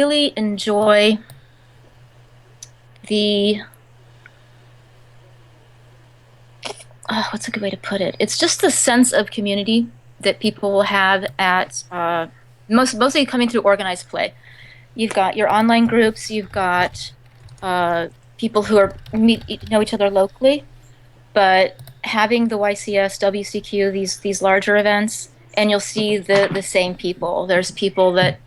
really enjoy the what's a good way to put it? It's just the sense of community that people will have at mostly coming through organized play. You've got your online groups, you've got uh, people who know each other locally, but having the YCS, WCQ, these larger events, and you'll see the same people. There's people that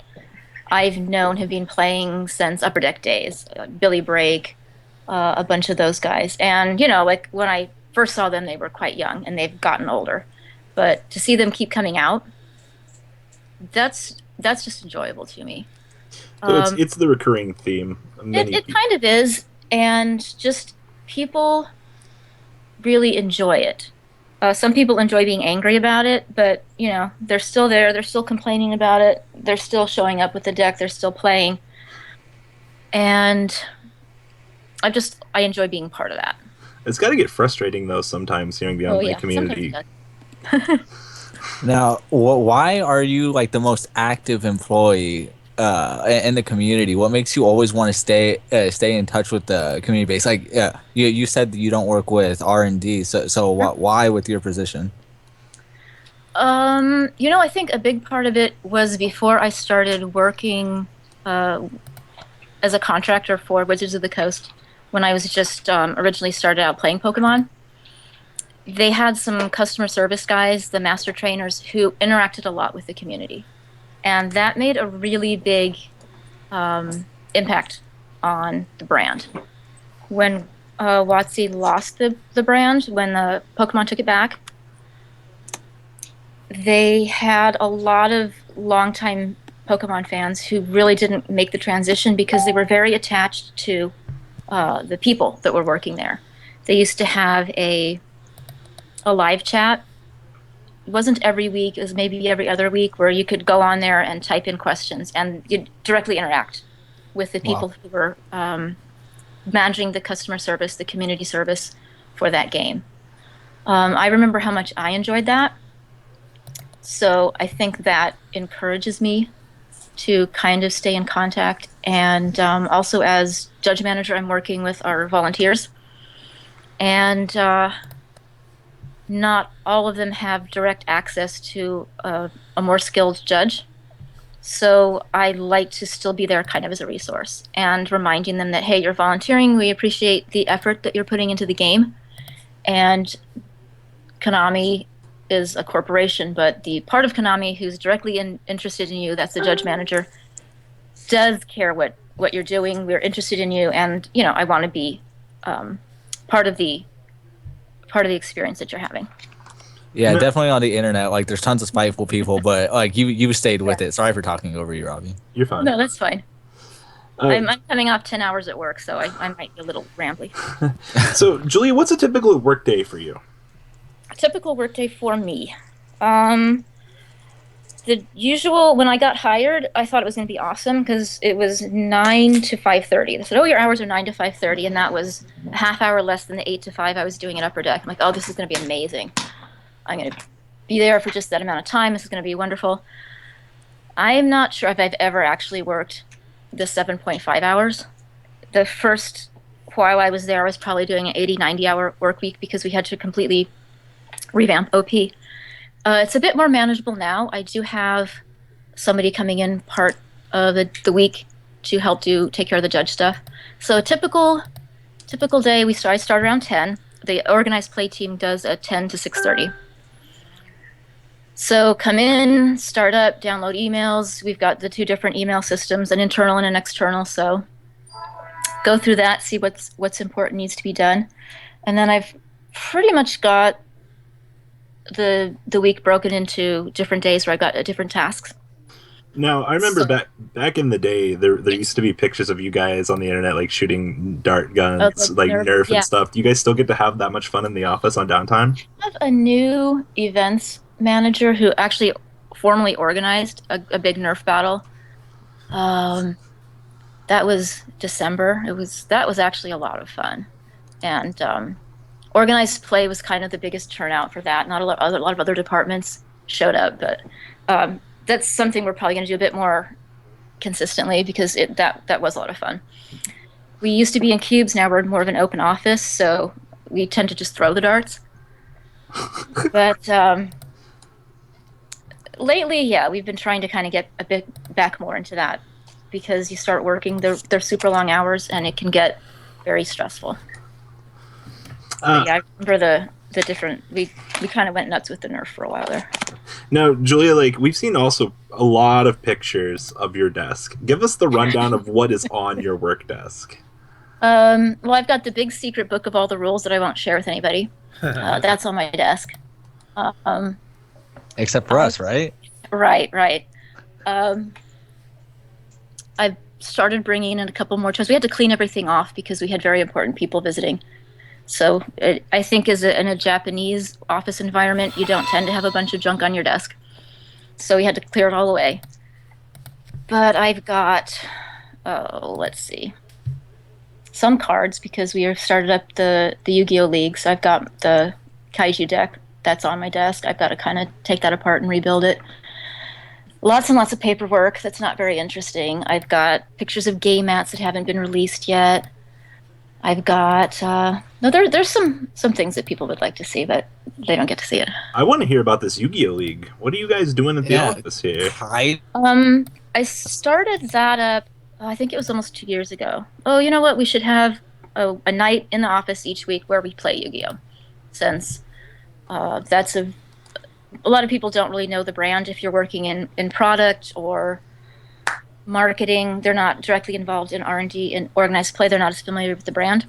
I've known have been playing since Upper Deck days, Billy Brake, a bunch of those guys. And, like when I first saw them, they were quite young and they've gotten older. But to see them keep coming out, that's just enjoyable to me. So it's Um, it's the recurring theme. it kind of is, and just people really enjoy it. Some people enjoy being angry about it, but they're still there. They're still complaining about it. They're still showing up with the deck. They're still playing, and I enjoy being part of that. It's got to get frustrating though sometimes hearing the Oh online yeah, sometimes it community. does. Now, why are you like the most active employee in the community? What makes you always want to stay in touch with the community base? Like, yeah, you said that you don't work with R&D, so why with your position? I think a big part of it was before I started working uh, as a contractor for Wizards of the Coast. When I was just originally started out playing Pokemon, they had some customer service guys, the master trainers, who interacted a lot with the community, and that made a really big impact on the brand. When WotC lost the brand, when the Pokemon took it back, they had a lot of longtime Pokemon fans who really didn't make the transition because they were very attached to the people that were working there. They used to have a live chat. It wasn't every week; it was maybe every other week, where you could go on there and type in questions and you directly interact with the Wow. people who were managing the customer service, the community service for that game. I remember how much I enjoyed that. So I think that encourages me to kind of stay in contact. And also, as judge manager, I'm working with our volunteers, and not all of them have direct access to a more skilled judge. So I like to still be there kind of as a resource and reminding them that, hey, you're volunteering. We appreciate the effort that you're putting into the game. And Konami is a corporation, but the part of Konami who's directly interested in you, that's the judge manager, does care what you're doing. We're interested in you, and I want to be um, part of the part of the experience that you're having. Yeah, No, definitely on the internet, like there's tons of spiteful people, but like you stayed Yeah. with it. Sorry for talking over you, Robbie. you're Oh, fine. no, that's fine. Uh, I'm coming off 10 hours at work, so I might be a little rambly. so, Julia, what's a typical work day for you? A typical workday for me. Um, the usual when I got hired, I thought it was going to be awesome because it was 9 to 5:30. They said, "Oh, your hours are 9 to 5:30," and that was a half hour less than the 8 to 5 I was doing at Upper Deck. I'm like, "Oh, this is going to be amazing. I'm going to be there for just that amount of time. This is going to be wonderful." I am not sure if I've ever actually worked the 7.5 hours. The first while I was there, I was probably doing an 80, 90 hour work week because we had to completely revamp OP. It's a bit more manageable now. I do have somebody coming in part of the week to help do take care of the judge stuff. So a typical day, I start around 10. The organized play team does a 10 to 6:30. So come in, start up, download emails. We've got the two different email systems, an internal and an external. So go through that, see what's important needs to be done, and then I've pretty much got the week broken into different days where I got different tasks. Now, I remember So back in the day, there yes, used to be pictures of you guys on the internet, like shooting dart oh, guns, the like nerve, Nerf and yeah. stuff. Do you guys still get to have that much fun in the office on downtime? I have a new events manager who actually formally organized a big Nerf battle. Um, that was December. That was actually a lot of fun, and organized play was kind of the biggest turnout for that. Not a lot of other departments showed up, but that's something we're probably going to do a bit more consistently because that was a lot of fun. We used to be in cubes, now we're more of an open office, so we tend to just throw the darts. But lately, yeah, we've been trying to kind of get a bit back more into that because you start working, they're super long hours and it can get very stressful. But Uh, yeah, I remember the different we kind of went nuts with the Nerf for a while there. Now, Julia, like we've seen also a lot of pictures of your desk. Give us the rundown of what is on your work desk. Well, I've got the big secret book of all the rules that I won't share with anybody. That's on my desk. Um, Except for I us, right? right. Um, I've started bringing in a couple more chairs. We had to clean everything off because we had very important people visiting. So I think in a Japanese office environment, you don't tend to have a bunch of junk on your desk. So we had to clear it all away. But I've got, oh, let's see, some cards because we have started up the Yu-Gi-Oh League. So I've got the Kaiju deck that's on my desk. I've got to kind of take that apart and rebuild it. Lots and lots of paperwork that's not very interesting. I've got pictures of game mats that haven't been released yet. I've got no, there's some things that people would like to see, but they don't get to see it. I want to hear about this Yu-Gi-Oh League. What are you guys doing at the Yeah. office here? I started that up. I think it was almost 2 years ago. Oh, you know what? We should have a night in the office each week where we play Yu-Gi-Oh, since that's a lot of people don't really know the brand. If you're working in product or marketing, they're not directly involved in R&D and organized play. They're not as familiar with the brand.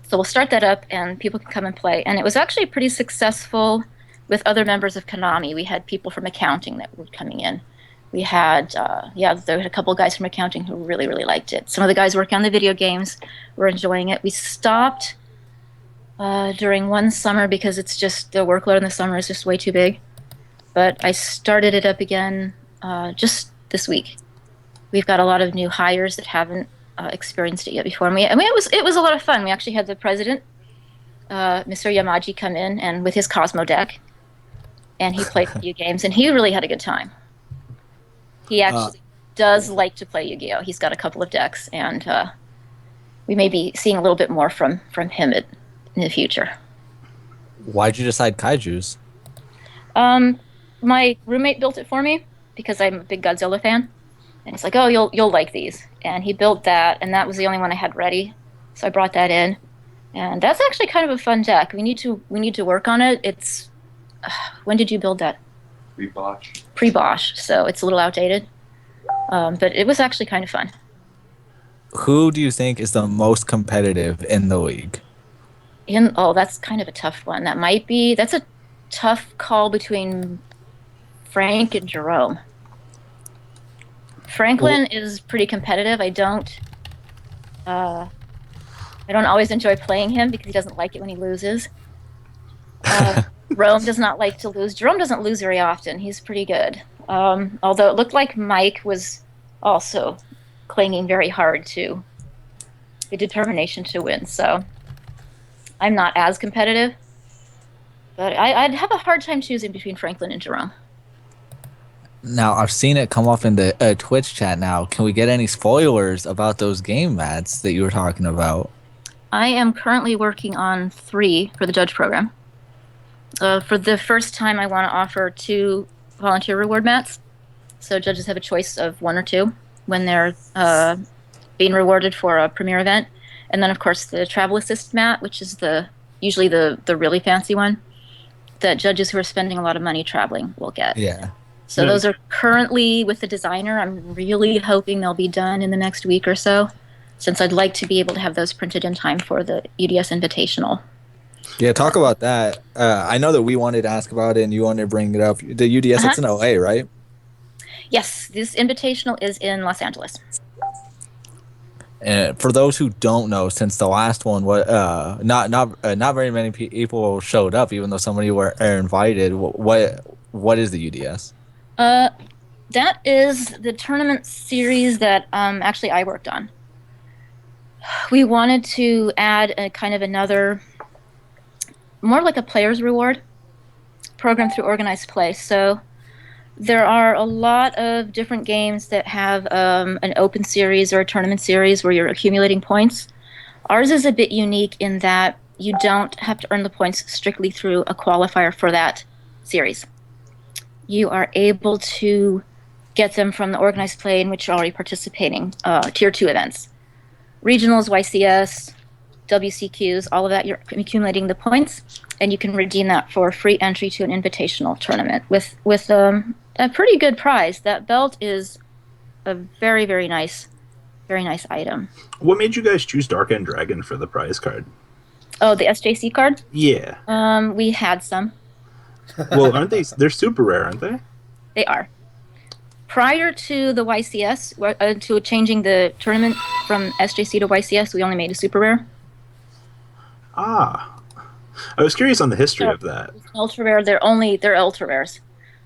So we'll start that up and people can come and play. And it was actually pretty successful with other members of Konami. We had people from accounting that were coming in. We had, there were a couple of guys from accounting who really, really liked it. Some of the guys working on the video games were enjoying it. We stopped during one summer because it's just the workload in the summer is just way too big. But I started it up again just this week. We've got a lot of new hires that haven't experienced it yet before. And it was a lot of fun. We actually had the president, Mr. Yamaji, come in and with his Cosmo deck, and he played a few games, and he really had a good time. He actually does like to play Yu-Gi-Oh. He's got a couple of decks, and we may be seeing a little bit more from him in the future. Why'd you decide kaijus? My roommate built it for me because I'm a big Godzilla fan. And he's like, "Oh, you'll like these." And he built that, and that was the only one I had ready. So I brought that in. And that's actually kind of a fun deck. We need to work on it. It's when did you build that? Pre-Bosch. Pre-Bosch, so it's a little outdated. But it was actually kind of fun. Who do you think is the most competitive in the league? That's kind of a tough one. That's a tough call between Frank and Jerome. Franklin is pretty competitive. I don't always enjoy playing him because he doesn't like it when he loses. Rome does not like to lose. Jerome doesn't lose very often. He's pretty good. Although it looked like Mike was also clinging very hard to the determination to win. So I'm not as competitive. But I'd have a hard time choosing between Franklin and Jerome. Now, I've seen it come up in the Twitch chat now. Can we get any spoilers about those game mats that you were talking about? I am currently working on 3 for the judge program. For the first time, I want to offer 2 volunteer reward mats. So judges have a choice of 1 or 2 when they're being rewarded for a premiere event. And then, of course, the travel assist mat, which is usually the really fancy one that judges who are spending a lot of money traveling will get. Yeah. So those are currently with the designer. I'm really hoping they'll be done in the next week or so, since I'd like to be able to have those printed in time for the UDS Invitational. Yeah, talk about that. I know that we wanted to ask about it and you wanted to bring it up. The UDS, it's in LA, right? Yes, this Invitational is in Los Angeles. And for those who don't know, since the last one, not very many people showed up, even though somebody were invited. What is the UDS? That is the tournament series that actually I worked on. We wanted to add a kind of another, more like a player's reward program through organized play. So There are a lot of different games that have an open series or a tournament series where you're accumulating points. Ours is a bit unique in that you don't have to earn the points strictly through a qualifier for that series. You are able to get them from the organized play in which you're already participating, tier 2 events. Regionals, YCS, WCQs, all of that, you're accumulating the points, and you can redeem that for free entry to an invitational tournament with a pretty good prize. That belt is a very nice item. What made you guys choose Dark End Dragon for the prize card? Oh, the SJC card? Yeah. We had some. Well, aren't they? They're super rare, aren't they? They are. Prior to the YCS, to changing the tournament from SJC to YCS, we only made a super rare. Ah, I was curious on the history of that. Ultra rare, they're ultra rares.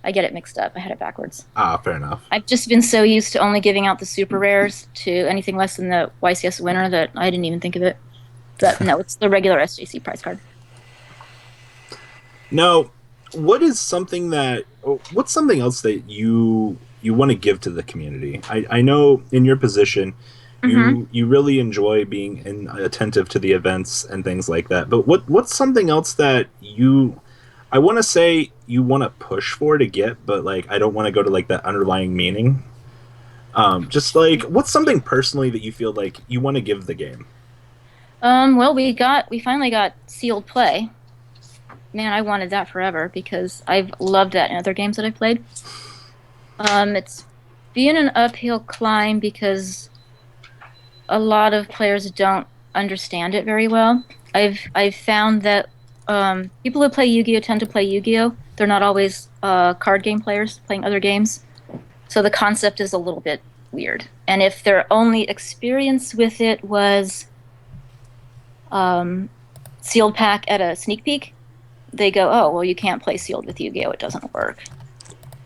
I get it mixed up. I had it backwards. Ah, fair enough. I've just been so used to only giving out the super rares to anything less than the YCS winner that I didn't even think of it. But no, it's the regular SJC prize card. Now, what's something else that you want to give to the community? I know in your position, you really enjoy being attentive to the events and things like that. But what's something else that I want to say you want to push for to get, but like I don't want to go to like that underlying meaning. Just like what's something personally that you feel like you want to give the game? Well, we finally got sealed play. Man, I wanted that forever because I've loved that in other games that I've played. It's been an uphill climb because a lot of players don't understand it very well. I've found that people who play Yu-Gi-Oh tend to play Yu-Gi-Oh. They're not always card game players playing other games, so the concept is a little bit weird. And if their only experience with it was sealed pack at a sneak peek, they go, "Oh, well, you can't play sealed with Yu-Gi-Oh. It doesn't work."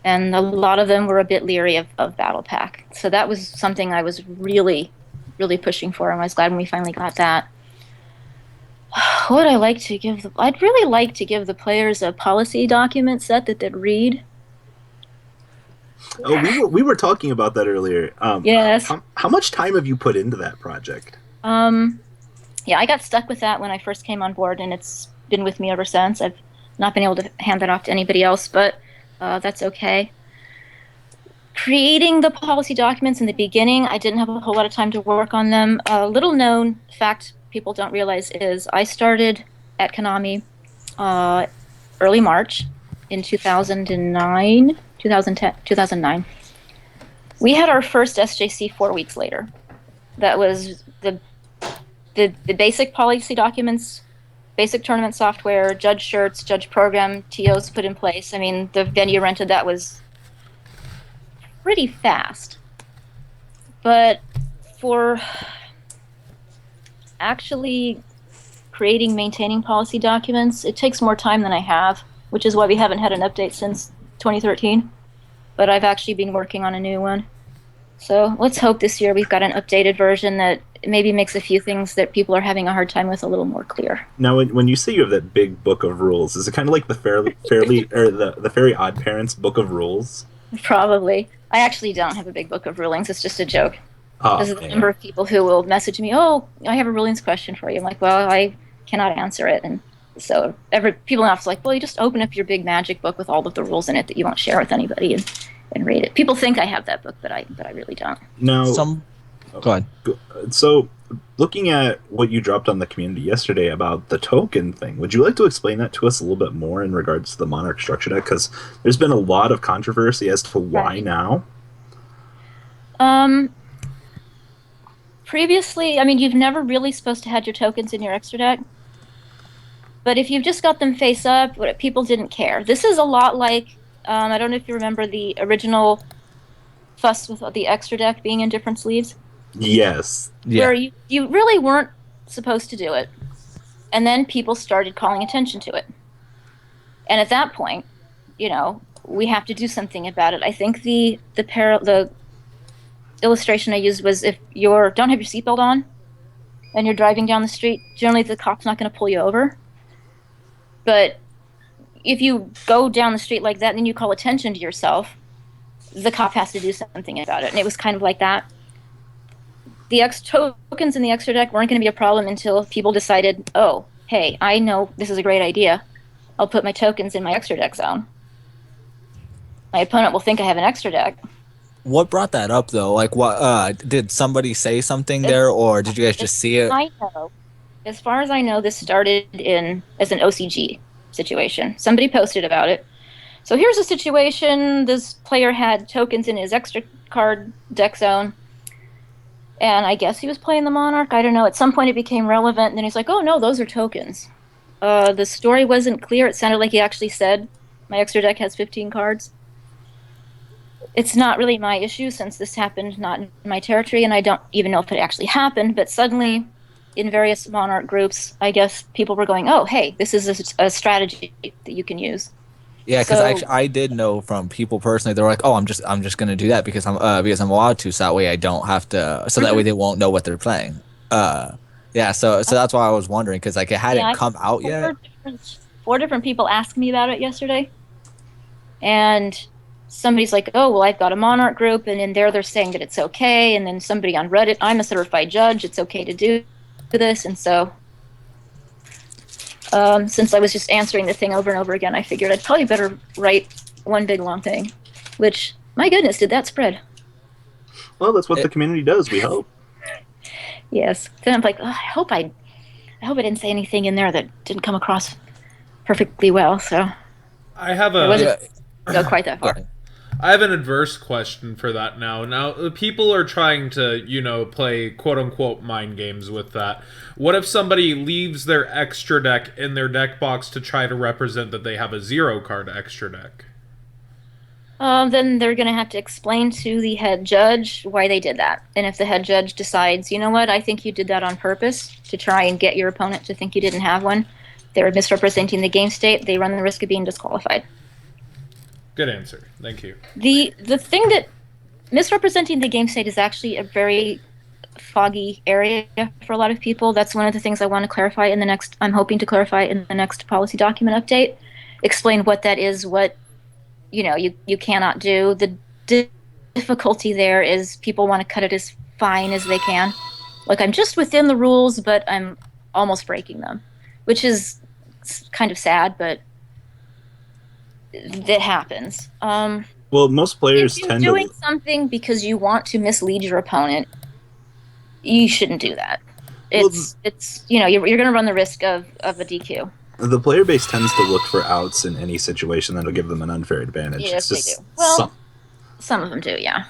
And a lot of them were a bit leery of Battle Pack. So that was something I was really, really pushing for, and I was glad when we finally got that. What would I like to give I'd really like to give the players a policy document set that they'd read. Oh, we were talking about that earlier. Yes. How much time have you put into that project? Yeah, I got stuck with that when I first came on board, and it's been with me ever since. I've not been able to hand that off to anybody else, but that's okay. Creating the policy documents in the beginning, I didn't have a whole lot of time to work on them. A little known fact people don't realize is I started at Konami early March in 2009, 2010, 2009. We had our first SJC 4 weeks later. That was the basic policy documents, basic tournament software, judge shirts, judge program, TOs put in place. I mean, the venue rented that was pretty fast. But for actually creating, maintaining policy documents, it takes more time than I have, which is why we haven't had an update since 2013. But I've actually been working on a new one. So let's hope this year we've got an updated version that maybe makes a few things that people are having a hard time with a little more clear. Now, when you say you have that big book of rules, is it kind of like the the Fairy Odd Parents book of rules? Probably. I actually don't have a big book of rulings. It's just a joke. Oh, There's a number of people who will message me, "Oh, I have a rulings question for you." I'm like, "Well, I cannot answer it." And so people in the office are like, "Well, you just open up your big magic book with all of the rules in it that you won't share with anybody and read it." People think I have that book, but I really don't. No. Go ahead. So, looking at what you dropped on the community yesterday about the token thing, would you like to explain that to us a little bit more in regards to the Monarch structure deck? Because there's been a lot of controversy as to why now. Previously, I mean, you've never really supposed to have your tokens in your extra deck. But if you've just got them face up, people didn't care. This is a lot like, I don't know if you remember the original fuss with the extra deck being in different sleeves. Yes. Yeah. Where you really weren't supposed to do it. And then people started calling attention to it. And at that point, we have to do something about it. I think the illustration I used was if you don't have your seatbelt on and you're driving down the street, generally the cop's not going to pull you over. But if you go down the street like that and then you call attention to yourself, the cop has to do something about it. And it was kind of like that. The tokens in the extra deck weren't going to be a problem until people decided, oh, hey, I know this is a great idea. I'll put my tokens in my extra deck zone. My opponent will think I have an extra deck. What brought that up though? Like, what did somebody say something As, there, or did you guys as just see it? I know, as far as I know, this started in as an OCG situation. Somebody posted about it. So here's a situation: this player had tokens in his extra card deck zone, and I guess he was playing the Monarch. I don't know. At some point, it became relevant, and then he's like, "Oh no, those are tokens." The story wasn't clear. It sounded like he actually said, "My extra deck has 15 cards." It's not really my issue since this happened not in my territory, and I don't even know if it actually happened. But suddenly, in various Monarch groups, I guess people were going, "Oh, hey, this is a strategy that you can use." Yeah, because So, I did know from people personally, they're like, "Oh, I'm just gonna do that because I'm allowed to, so that way I don't have to, so that way they won't know what they're playing." Yeah, so that's why I was wondering because like it yeah, hadn't I had come out yet. four different people ask me about it yesterday, and somebody's like, "Oh, well, I've got a Monarch group," and in there they're saying that it's okay, and then somebody on Reddit, "I'm a certified judge; it's okay to do this," and so. Since I was just answering the thing over and over again, I figured I'd probably better write one big long thing. Which, my goodness, did that spread? Well, that's what the It, community does. We hope. Yes. Then I'm like, oh, I hope I didn't say anything in there that didn't come across perfectly well. So I have I a wasn't yeah, go quite that go far. ahead. I have an adverse question for that now. Now, people are trying to, play quote unquote mind games with that. What if somebody leaves their extra deck in their deck box to try to represent that they have a zero card extra deck? Then they're going to have to explain to the head judge why they did that. And if the head judge decides, you know what, I think you did that on purpose to try and get your opponent to think you didn't have one, they're misrepresenting the game state, they run the risk of being disqualified. Good answer. Thank you. The thing that misrepresenting the game state is actually a very foggy area for a lot of people. That's one of the things I want to clarify in the next. I'm hoping to clarify in the next policy document update. Explain what that is. What you cannot do. The difficulty there is people want to cut it as fine as they can. Like I'm just within the rules, but I'm almost breaking them, which is kind of sad, but that happens. Well, most If players you're tend doing to. something because you want to mislead your opponent, you shouldn't do that. Well, It's you're going to run the risk of a DQ. the player base tends to look for outs in any situation that'll give them an unfair advantage. It's Yes, they do. just Well, some. some of them do, yeah.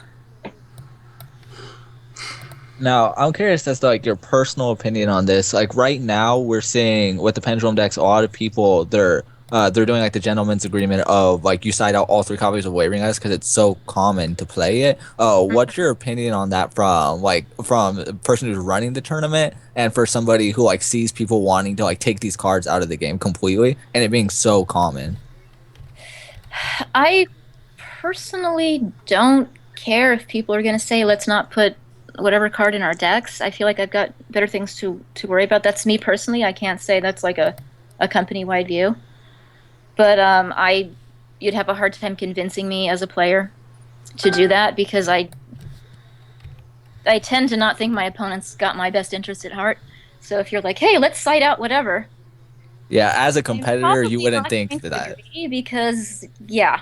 Now, I'm curious as to like your personal opinion on this. Like right now, we're seeing with the pendulum decks, a lot of people they're doing like the gentleman's agreement of like you side out all three copies of Wavering Eyes because it's so common to play it. What's your opinion on that from a person who's running the tournament and for somebody who like sees people wanting to like take these cards out of the game completely and it being so common? I personally don't care if people are going to say let's not put whatever card in our decks. I feel like I've got better things to worry about. That's me personally. I can't say that's like a company-wide view. But you'd have a hard time convincing me as a player to do that because I tend to not think my opponent's got my best interest at heart. So if you're like, hey, let's side out whatever, Yeah, as a I'm competitor, you probably wouldn't not think going to that. agree because, yeah.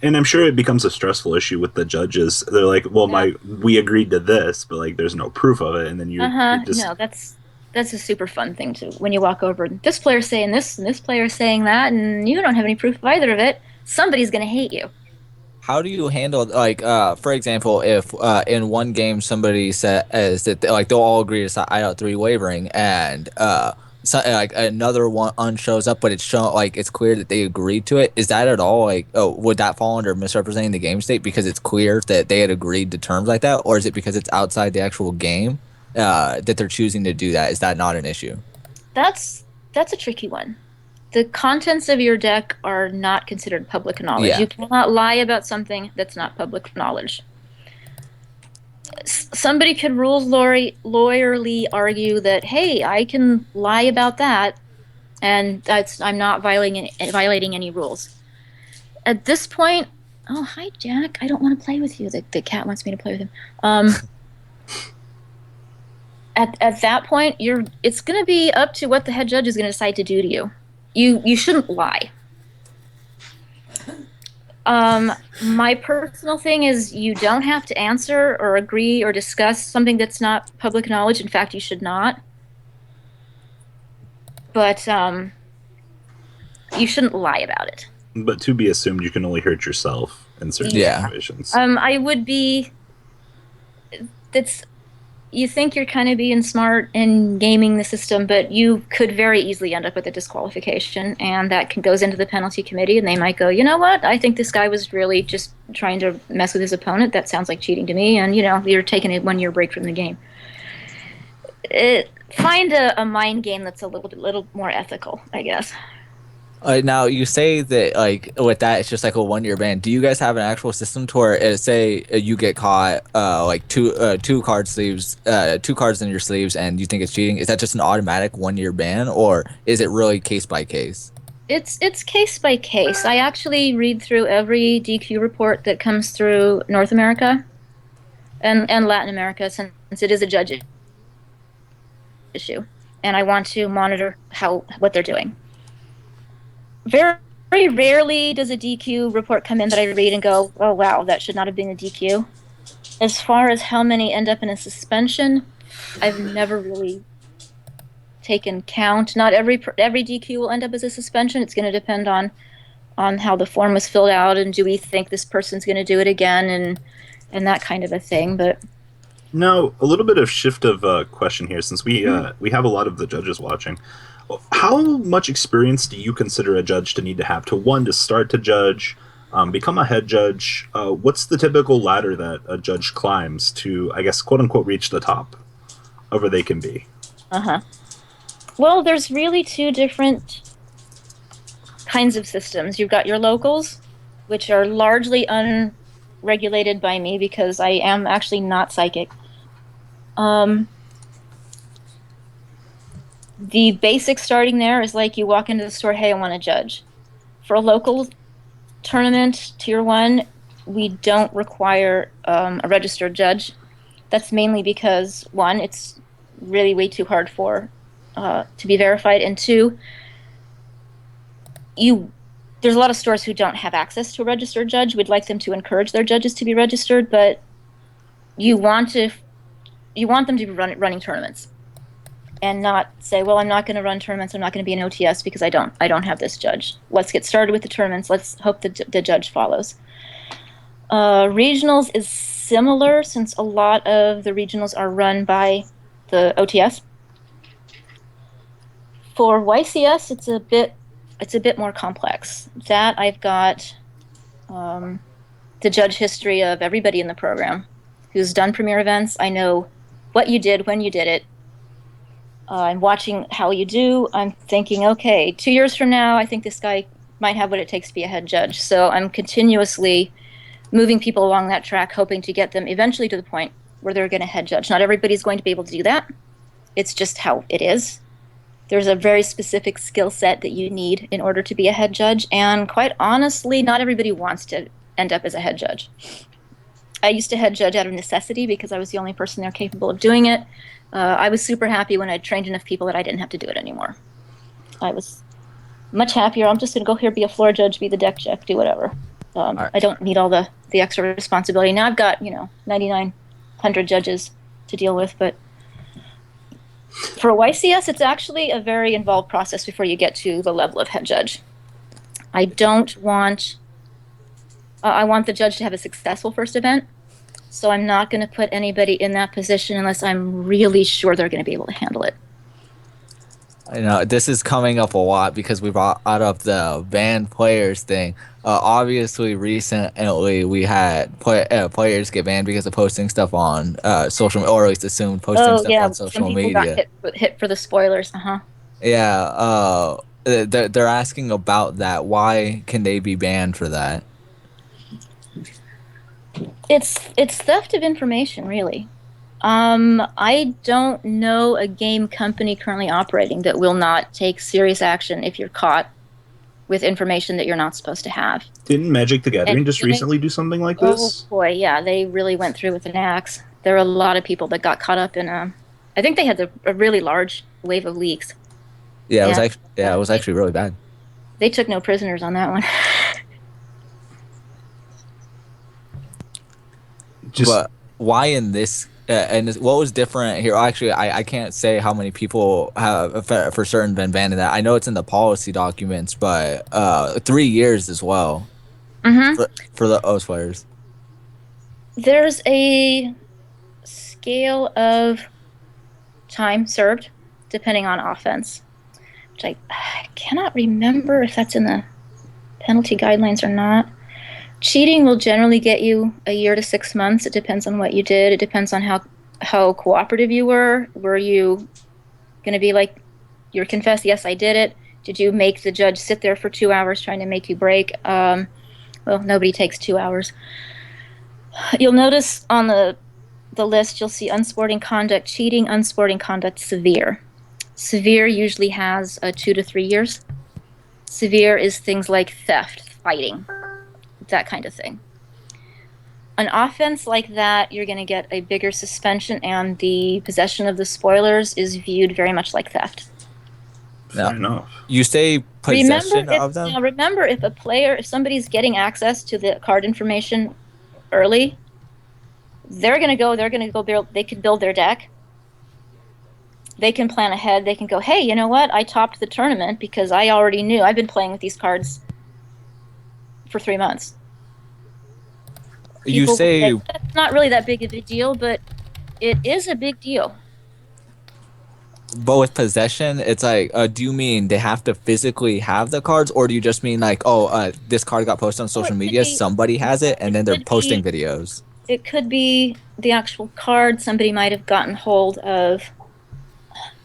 And I'm sure it becomes a stressful issue with the judges. They're like, "Well, Yeah. we agreed to this, but like, there's no proof of it," and then you're Uh-huh. just. No, that's a super fun thing to when you walk over. This player's saying this and this player's saying that, and you don't have any proof of either of it. Somebody's gonna hate you. How do you handle like for example if in one game somebody says that like they'll all agree to side out three wavering and like another one shows up but it's shown like it's clear that they agreed to it, is that at all like, oh, would that fall under misrepresenting the game state because it's clear that they had agreed to terms like that, or is it because it's outside the actual game that they're choosing to do that? Is that not an issue? That's a tricky one. The contents of your deck are not considered public knowledge. Yeah. You cannot lie about something that's not public knowledge. Somebody could lawyerly argue that, hey, I can lie about that, and I'm not violating any rules. At this point, Oh, hi, Jack. I don't want to play with you. The cat wants me to play with him. Um, at that point, it's going to be up to what the head judge is going to decide to do to you. You shouldn't lie. My personal thing is you don't have to answer or agree or discuss something that's not public knowledge. In fact, you should not. But you shouldn't lie about it. But to be assumed, you can only hurt yourself in certain Yeah. situations. I would be. That's you think you're kind of being smart in gaming the system, but you could very easily end up with a disqualification, and goes into the penalty committee, and they might go, you know what? I think this guy was really just trying to mess with his opponent. That sounds like cheating to me, and you're taking a 1 year break from the game. Find a mind game that's a little more ethical, I guess. Now you say that like with that it's just like a 1 year ban. Do you guys have an actual system to where say you get caught like two cards in your sleeves and you think it's cheating? Is that just an automatic 1 year ban or is it really case by case? It's case by case. I actually read through every DQ report that comes through North America and Latin America since it is a judge issue, and I want to monitor what they're doing. Very, very rarely does a DQ report come in that I read and go, oh wow, that should not have been a DQ. As far as how many end up in a suspension, I've never really taken count. Not every DQ will end up as a suspension. It's going to depend on how the form was filled out and do we think this person's going to do it again and that kind of a thing. But Now, a little bit of shift of question here, since we have a lot of the judges watching. How much experience do you consider a judge to need to have to start to judge, become a head judge? What's the typical ladder that a judge climbs to, I guess, quote unquote, reach the top of where they can be? Well, there's really two different kinds of systems. You've got your locals, which are largely unregulated by me because I am actually not psychic. The basic starting there is like you walk into the store, hey, I want to judge. For a local tournament, tier 1, we don't require a registered judge. That's mainly because, one, it's really way too hard to be verified, and two, there's a lot of stores who don't have access to a registered judge. We'd like them to encourage their judges to be registered, but you want them to be running tournaments and not say, well, I'm not going to run tournaments, I'm not going to be an OTS because I don't have this judge. Let's get started with the tournaments. Let's hope the judge follows. Regionals is similar since a lot of the regionals are run by the OTS. For YCS, it's a bit more complex. That I've got the judge history of everybody in the program who's done premier events. I know what you did, when you did it. I'm watching how you do. I'm thinking, okay, 2 years from now, I think this guy might have what it takes to be a head judge. So I'm continuously moving people along that track, hoping to get them eventually to the point where they're going to head judge. Not everybody's going to be able to do that. It's just how it is. There's a very specific skill set that you need in order to be a head judge. And quite honestly, not everybody wants to end up as a head judge. I used to head judge out of necessity because I was the only person there capable of doing it. I was super happy when I trained enough people that I didn't have to do it anymore. I was much happier. I'm just going to go here, be a floor judge, be the deck check, do whatever. Right. I don't need all the extra responsibility. Now I've got 9,900 judges to deal with, but for YCS, it's actually a very involved process before you get to the level of head judge. I want the judge to have a successful first event. So I'm not going to put anybody in that position unless I'm really sure they're going to be able to handle it. I know this is coming up a lot because we brought out of the banned players thing. Obviously, recently we had players get banned because of posting stuff on social, or at least assumed posting stuff on social some people media. Got hit for the spoilers. Yeah, they're asking about that. Why can they be banned for that? It's theft of information, really. I don't know a game company currently operating that will not take serious action if you're caught with information that you're not supposed to have. Didn't Magic the Gathering And just recently do something like oh this? boy, yeah, they really went through with an axe. There were a lot of people that got caught up in I think they had a really large wave of leaks, Yeah, and it was actually really bad. they took no prisoners on that one. Just But why in this? What was different here? Actually, I can't say how many people have for certain been banned in that. I know it's in the policy documents, but 3 years as well Hmm. for the OS players. There's a scale of time served depending on offense, which I cannot remember if that's in the penalty guidelines or not. Cheating will generally get you a year to 6 months. It depends on what you did. It depends on how cooperative you were. Were you going to be like, you're confess, yes, I did it? Did you make the judge sit there for 2 hours trying to make you break? Well, nobody takes 2 hours. You'll notice on the list, you'll see unsporting conduct, cheating, unsporting conduct, severe. Severe usually has 2 to 3 years. Severe is things like theft, fighting, that kind of thing. An offense like that, you're going to get a bigger suspension, and the possession of the spoilers is viewed very much like theft. fair enough. You say possession of them? Now remember, if somebody's getting access to the card information early, they're going to go build, they can build their deck. They can plan ahead. They can go, hey, you know what? I topped the tournament because I already knew. I've been playing with these cards for 3 months. You say it's not really that big of a deal, but it is a big deal. But with possession, it's like, do you mean they have to physically have the cards, or do you just mean like, this card got posted on social media, somebody has it, and then they're posting videos? It could be the actual card. Somebody might have gotten hold of.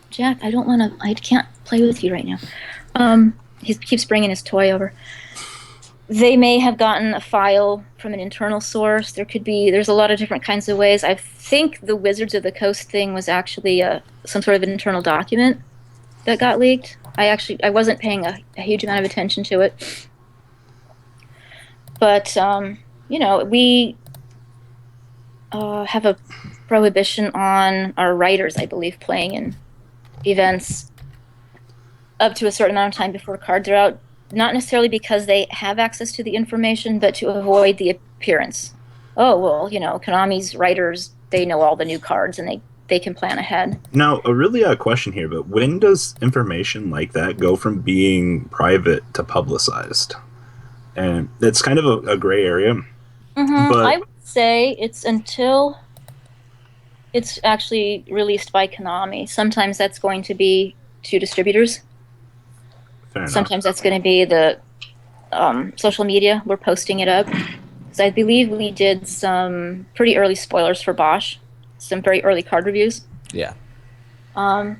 Jack, I can't play with you right now. He keeps bringing his toy over. They may have gotten a file from an internal source. There's a lot of different kinds of ways. I think the Wizards of the Coast thing was actually some sort of an internal document that got leaked. I wasn't paying a huge amount of attention to it. But, we have a prohibition on our writers, I believe, playing in events up to a certain amount of time before cards are out. Not necessarily because they have access to the information, but to avoid the appearance. Oh, well, Konami's writers, they know all the new cards and they can plan ahead. Now, a really odd question here, but when does information like that go from being private to publicized? And it's kind of a gray area. Mm-hmm. But I would say it's until it's actually released by Konami. Sometimes that's going to be to distributors. Sometimes that's going to be the social media. We're posting it up. So I believe we did some pretty early spoilers for Bosch, some very early card reviews. Yeah. When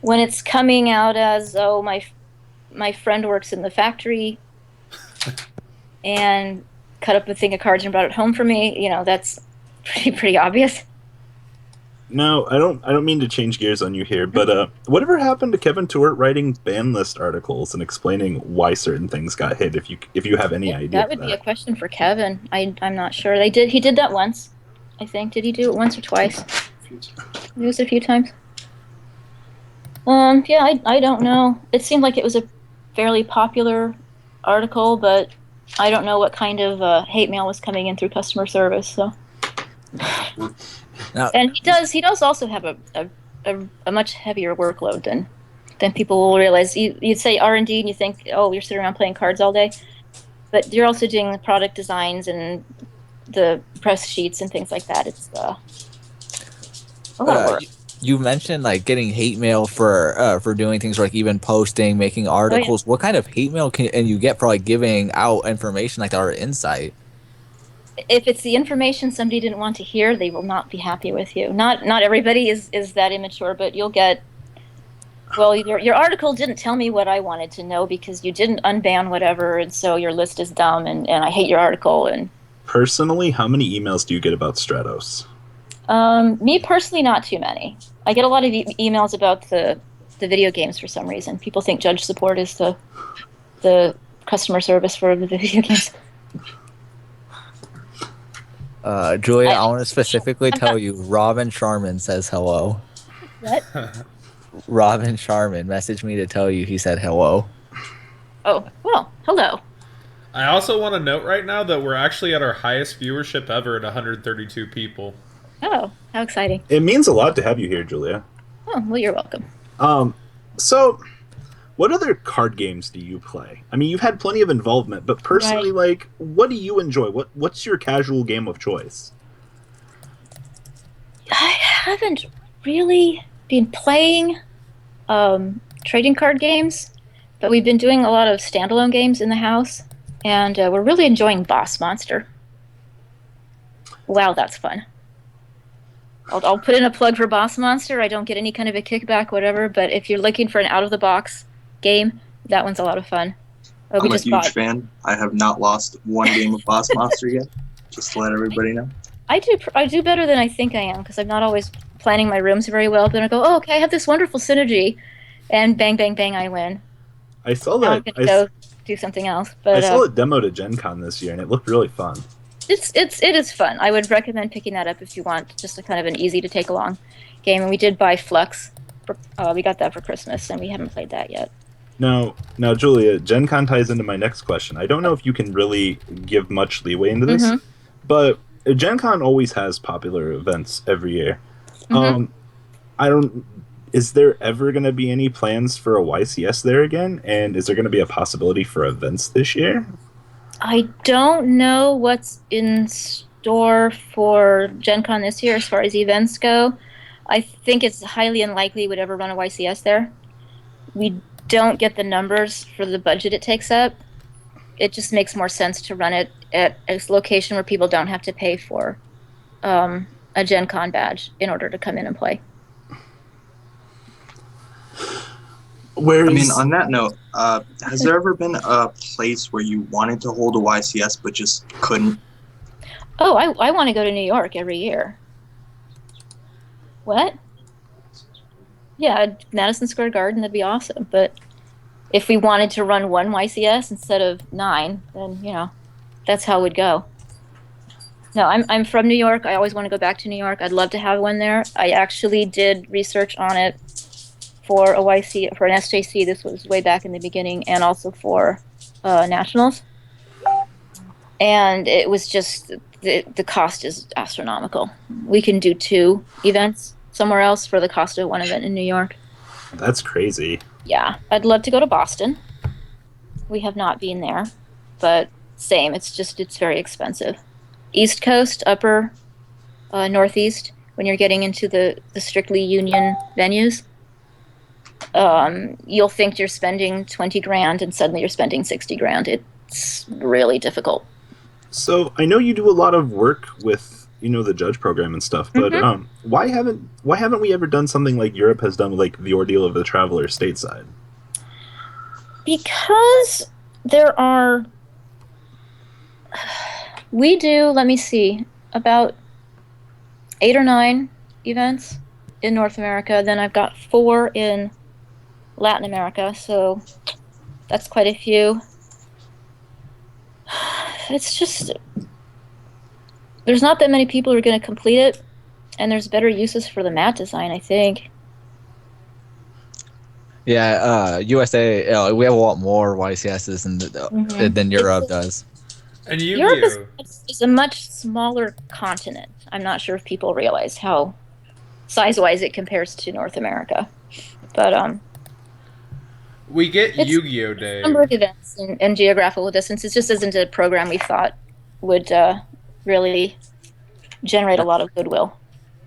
it's coming out as, oh, my friend works in the factory and cut up a thing of cards and brought it home for me, that's pretty obvious. No, I don't mean to change gears on you here, but whatever happened to Kevin Stewart writing ban list articles and explaining why certain things got hit? If you have any idea, that would be a question for Kevin. I'm not sure. He did that once, I think. Did he do it once or twice? It was a few times. Yeah, I don't know. It seemed like it was a fairly popular article, but I don't know what kind of hate mail was coming in through customer service. So. Now, and he does also have a much heavier workload than people will realize. You'd say R&D and you think, oh, you're sitting around playing cards all day, but you're also doing the product designs and the press sheets and things like that. It's a lot of work. You mentioned like getting hate mail for doing things like even posting, making articles. Oh, yeah. What kind of hate mail can you get for like giving out information like that or insight? If it's the information somebody didn't want to hear, they will not be happy with you. Not everybody is that immature, but you'll get, well, your article didn't tell me what I wanted to know because you didn't unban whatever, and so your list is dumb, and I hate your article. And personally, how many emails do you get about Stratos? Me personally, not too many. I get a lot of emails about the video games for some reason. People think judge support is the the customer service for the video games. Julia, I, I want to specifically I'm tell not. you, Robin Sharman says hello. What? Robin Sharman messaged me to tell you he said hello. Oh, well, hello. I also want to note right now that we're actually at our highest viewership ever at 132 people. Oh, how exciting. It means a lot to have you here, Julia. Oh, well, you're welcome. So what other card games do you play? I mean, you've had plenty of involvement, but personally, Right. like, what do you enjoy? What's your casual game of choice? I haven't really been playing trading card games, but we've been doing a lot of standalone games in the house, and we're really enjoying Boss Monster. Wow, that's fun. I'll put in a plug for Boss Monster. I don't get any kind of a kickback, whatever, but if you're looking for an out of the box game, that one's a lot of fun. We I'm a just huge bought. fan. I have not lost one game of Boss Monster yet. Just to let everybody know. I do better than I think I am because I'm not always planning my rooms very well. Then I go, oh, okay, I have this wonderful synergy, and bang, bang, bang, I win. I saw Now I'm that gonna go do something else, I but saw it demoed at Gen Con this year, and it looked really fun. it is fun. I would recommend picking that up if you want just a kind of an easy to take along game. And we did buy Flux. We got that for Christmas, and we haven't played that yet. Now, Julia, Gen Con ties into my next question. I don't know if you can really give much leeway into this, Mm-hmm. but Gen Con always has popular events every year. Mm-hmm. I don't. Is there ever going to be any plans for a YCS there again? And is there going to be a possibility for events this year? I don't know what's in store for Gen Con this year as far as events go. I think it's highly unlikely we'd ever run a YCS there. We don't get the numbers for the budget it takes up. It just makes more sense to run it at a location where people don't have to pay for a Gen Con badge in order to come in and play. I mean, on that note, has there ever been a place where you wanted to hold a YCS but just couldn't? Oh, I want to go to New York every year. What? Yeah, Madison Square Garden, that'd be awesome. But if we wanted to run one YCS instead of 9, then, that's how it would go. No, I'm from New York. I always want to go back to New York. I'd love to have one there. I actually did research on it for a YC, for an SJC. This was way back in the beginning, and also for nationals. And it was just the cost is astronomical. We can do 2 events somewhere else for the cost of one event in New York. That's crazy. Yeah, I'd love to go to Boston. We have not been there, but same. It's very expensive. East Coast, upper, Northeast. When you're getting into the strictly union venues, you'll think you're spending 20 grand, and suddenly you're spending 60 grand. It's really difficult. So I know you do a lot of work with the judge program and stuff, but Mm-hmm. why haven't we ever done something like Europe has done, like the Ordeal of the Traveler stateside? Because we do, let me see, about 8 or 9 events in North America. Then I've got 4 in Latin America, so that's quite a few. It's just, there's not that many people who are going to complete it, and there's better uses for the mat design, I think. Yeah, USA, we have a lot more YCSs Mhm. than Europe does. And Europe Yu-Gi-Oh! is a much smaller continent. I'm not sure if people realize how size-wise it compares to North America. But We get it's Yu-Gi-Oh! a number Day. of events and geographical distance. It just isn't a program we thought would really generate a lot of goodwill.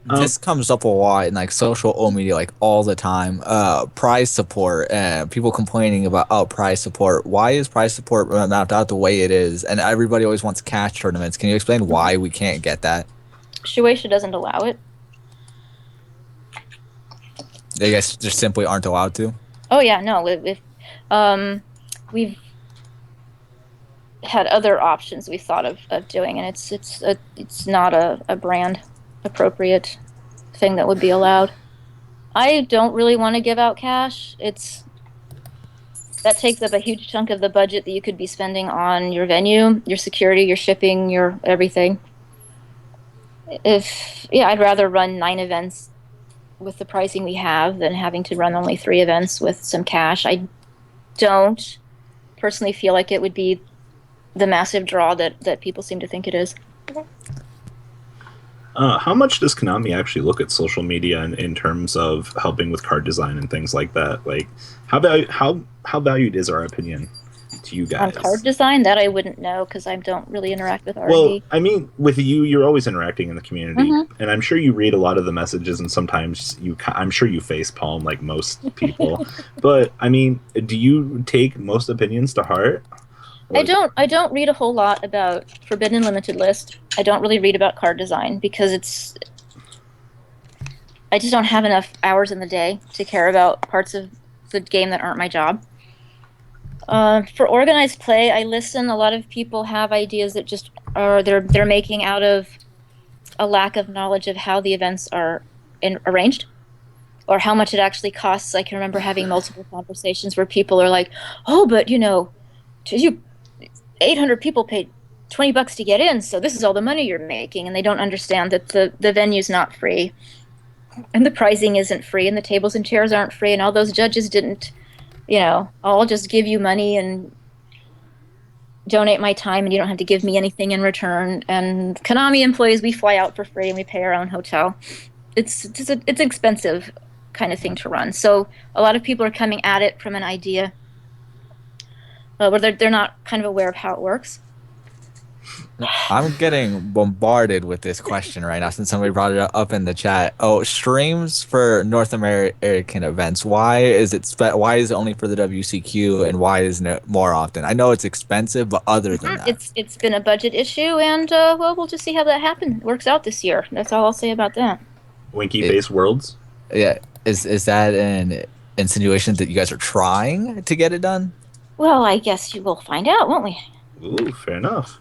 This comes up a lot in like social media, like all the time. Prize support, people complaining about prize support. Why is prize support mapped out the way it is? And everybody always wants cash tournaments. Can you explain why we can't get that? Shueisha doesn't allow it. They guys just simply aren't allowed to. Oh yeah, no. We've had other options we thought of doing, and it's not a brand appropriate thing that would be allowed. I don't really want to give out cash. that takes up a huge chunk of the budget that you could be spending on your venue, your security, your shipping, your everything. Yeah, I'd rather run 9 events with the pricing we have than having to run only 3 events with some cash. I don't personally feel like it would be the massive draw that people seem to think it is. How much does Konami actually look at social media in terms of helping with card design and things like that? Like, how valued is our opinion to you On guys? card design, that I wouldn't know because I don't really interact with Well, R&D. I mean, with you, you're always interacting in the community, Mhm. and I'm sure you read a lot of the messages, and sometimes I'm sure you face palm like most people. But I mean, do you take most opinions to heart? Like, I don't read a whole lot about Forbidden Limited List. I don't really read about card design because I just don't have enough hours in the day to care about parts of the game that aren't my job. For organized play, I listen. A lot of people have ideas that just are they're making out of a lack of knowledge of how the events are arranged or how much it actually costs. I can remember having multiple conversations where people are like, "Oh, but you 800 people paid $20 to get in, so this is all the money you're making," and they don't understand that the venue's not free, and the pricing isn't free, and the tables and chairs aren't free, and all those judges didn't, I'll just give you money and donate my time, and you don't have to give me anything in return. And Konami employees, we fly out for free and we pay our own hotel. It's expensive kind of thing to run. So a lot of people are coming at it from an idea where they're not kind of aware of how it works. I'm getting bombarded with this question right now since somebody brought it up in the chat. Oh, streams for North American events. Why is it only for the WCQ and why isn't it more often? I know it's expensive, but other than that. It's been a budget issue, and well, we'll just see how that works out this year. That's all I'll say about that. Winky Face Worlds? Yeah. Is that an insinuation that you guys are trying to get it done? Well, I guess you will find out, won't we? Ooh, fair enough.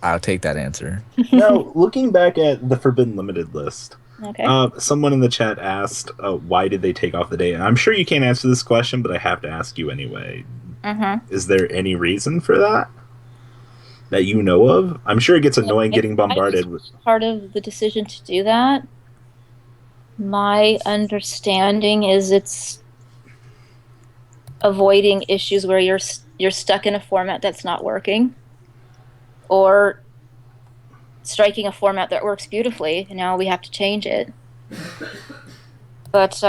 I'll take that answer. Now, looking back at the Forbidden Limited list, Okay. someone in the chat asked, why did they take off the date? And I'm sure you can't answer this question, but I have to ask you anyway. Is there any reason for that you know of? I'm sure it gets annoying getting bombarded with. Part of the decision to do that, my understanding is it's avoiding issues where you're stuck in a format that's not working, or striking a format that works beautifully, and now we have to change it. But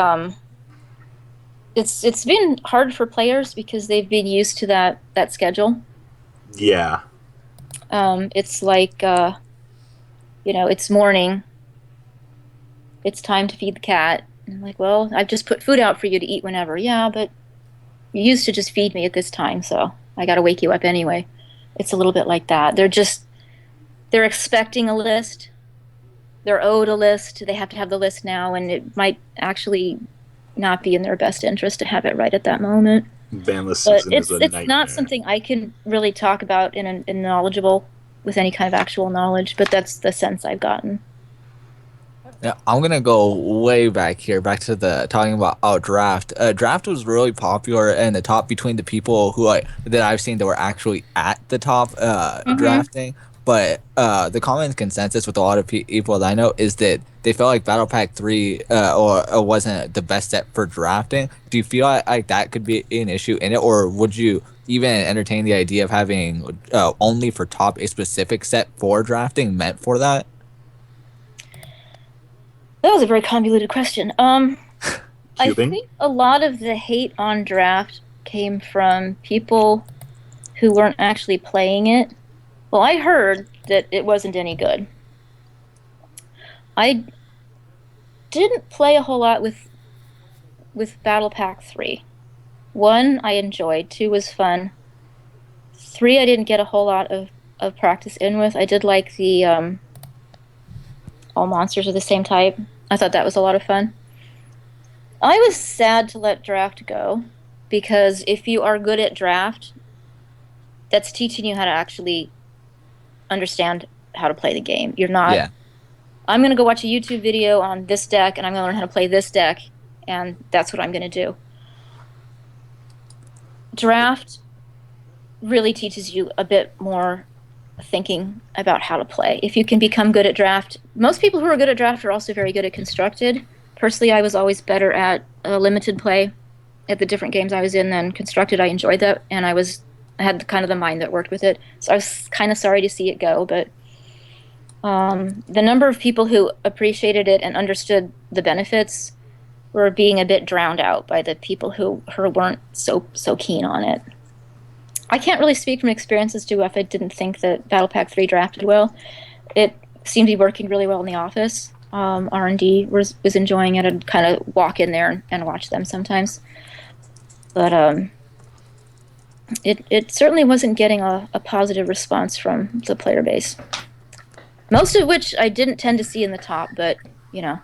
it's been hard for players because they've been used to that schedule. Yeah. It's like it's morning. It's time to feed the cat. And I'm like, well, I've just put food out for you to eat whenever. Yeah, but you used to just feed me at this time, so I got to wake you up anyway. It's a little bit like that. They're expecting a list. They're owed a list. They have to have the list now, and it might actually not be in their best interest to have it right at that moment. Banlist season is a nightmare. It's not something I can really talk about in knowledgeable with any kind of actual knowledge, but that's the sense I've gotten. Yeah, I'm gonna go way back here, back to the talking about draft. Draft was really popular in the top between the people that I've seen that were actually at the top drafting. But the common consensus with a lot of people that I know is that they felt like Battle Pack 3 or wasn't the best set for drafting. Do you feel like that could be an issue in it, or would you even entertain the idea of having only for top a specific set for drafting meant for that? That was a very convoluted question. I think a lot of the hate on draft came from people who weren't actually playing it. Well, I heard that it wasn't any good. I didn't play a whole lot with Battle Pack 3. 1, I enjoyed. 2 was fun. 3, I didn't get a whole lot of practice in with. I did like the all monsters are the same type. I thought that was a lot of fun. I was sad to let draft go, because if you are good at draft, that's teaching you how to actually understand how to play the game. You're not... Yeah. I'm going to go watch a YouTube video on this deck, and I'm going to learn how to play this deck, and that's what I'm going to do. Draft really teaches you a bit more thinking about how to play. If you can become good at draft, most people who are good at draft are also very good at constructed. Personally, I was always better at limited play at the different games I was in than constructed. I enjoyed that, and I had kind of the mind that worked with it. So I was kind of sorry to see it go, but the number of people who appreciated it and understood the benefits were being a bit drowned out by the people who weren't so keen on it. I can't really speak from experience as to if I didn't think that Battle Pack 3 drafted well. It seemed to be working really well in the office. R&D was enjoying it. I'd kind of walk in there and watch them sometimes. But it certainly wasn't getting a positive response from the player base. Most of which I didn't tend to see in the top, but, you know.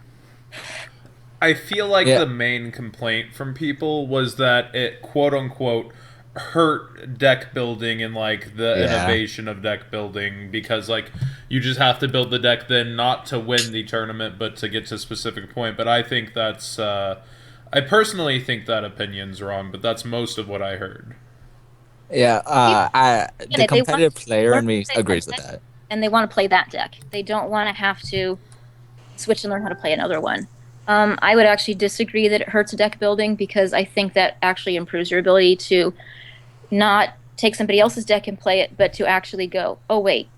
I feel like the main complaint from people was that it, quote-unquote, hurt deck building and like the innovation of deck building, because like you just have to build the deck then not to win the tournament but to get to a specific point. But I think that's I personally think that opinion's wrong, but that's most of what I heard. The competitive player in me agrees with that, and they want to play that deck. They don't want to have to switch and learn how to play another one. I would actually disagree that it hurts deck building, because I think that actually improves your ability to not take somebody else's deck and play it, but to actually go, oh wait,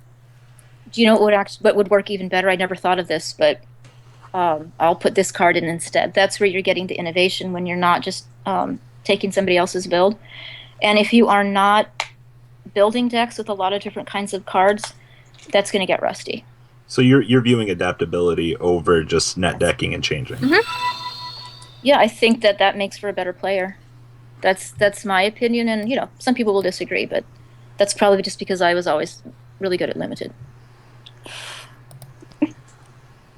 do you know what would work even better? I never thought of this, but I'll put this card in instead. That's where you're getting the innovation, when you're not just taking somebody else's build. And if you are not building decks with a lot of different kinds of cards, that's going to get rusty. So you're viewing adaptability over just net decking and changing. Yeah, I think that makes for a better player. That's my opinion, and some people will disagree, but that's probably just because I was always really good at limited.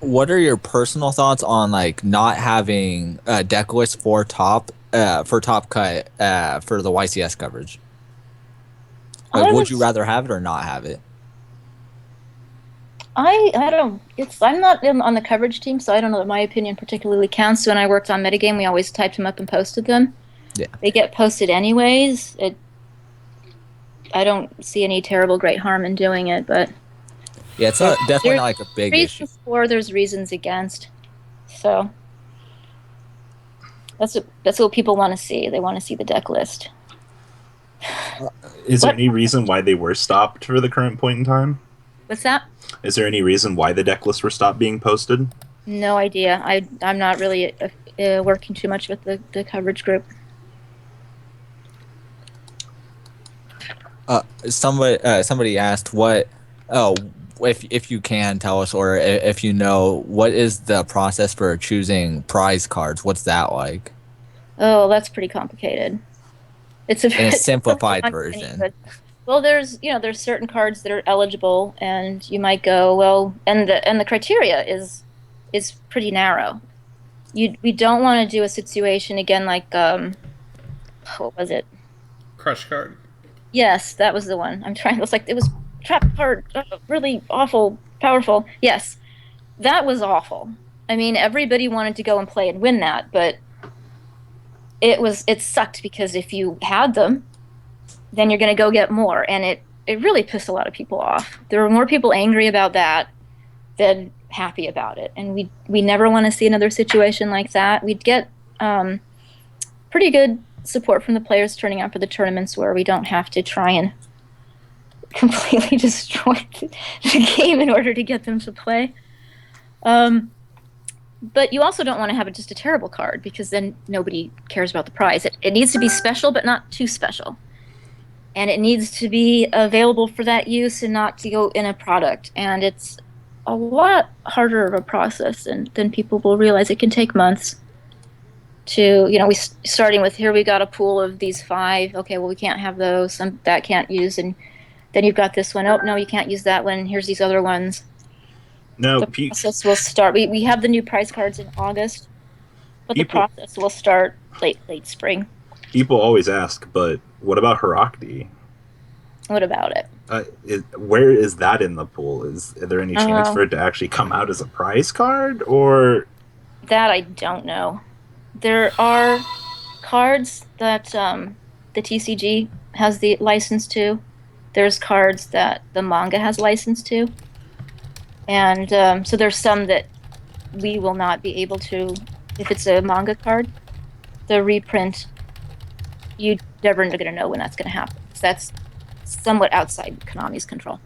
What are your personal thoughts on like not having a deck list for top cut for the YCS coverage? Like, would you rather have it or not have it? I don't. I'm not on the coverage team, so I don't know that my opinion particularly counts. When I worked on metagame, we always typed them up and posted them. Yeah, they get posted anyways. I don't see any terrible great harm in doing it, but yeah, it's definitely not like a big issue. There's reasons against, so that's what people want to see. They want to see the deck list. Is there any reason why they were stopped for the current point in time? What's that? Is there any reason why the deck lists were stopped being posted? No idea. I'm not really working too much with the coverage group. Somebody asked if you can tell us, or if you know, what is the process for choosing prize cards? What's that like? Oh, that's pretty complicated. It's a simplified version. Well, there's certain cards that are eligible, and you might go, well, and the criteria is pretty narrow. We don't want to do a situation again like what was it? Crush card. Yes, that was the one. It was trap card, really awful, powerful. Yes, that was awful. I mean, everybody wanted to go and play and win that, but it sucked, because if you had them, then you're going to go get more, and it really pissed a lot of people off. There were more people angry about that than happy about it, and we never want to see another situation like that. We'd get pretty good support from the players turning out for the tournaments, where we don't have to try and completely destroy the game in order to get them to play. But you also don't want to have just a terrible card, because then nobody cares about the prize. It needs to be special, but not too special. And it needs to be available for that use and not to go in a product. And it's a lot harder of a process than people will realize. It can take months to, starting with, here we got a pool of these 5. Okay, well, we can't have those. That can't use. And then you've got this one. Oh, no, you can't use that one. Here's these other ones. No, the process will start. We have the new prize cards in August, but the process will start late spring. People always ask, but what about Herakti? What about it? Where is that in the pool? Is there any chance for it to actually come out as a prize card, or that I don't know. There are cards that the TCG has the license to. There's cards that the manga has license to. And so there's some that we will not be able to, if it's a manga card, the reprint, you never going to know when that's going to happen. So that's somewhat outside Konami's control.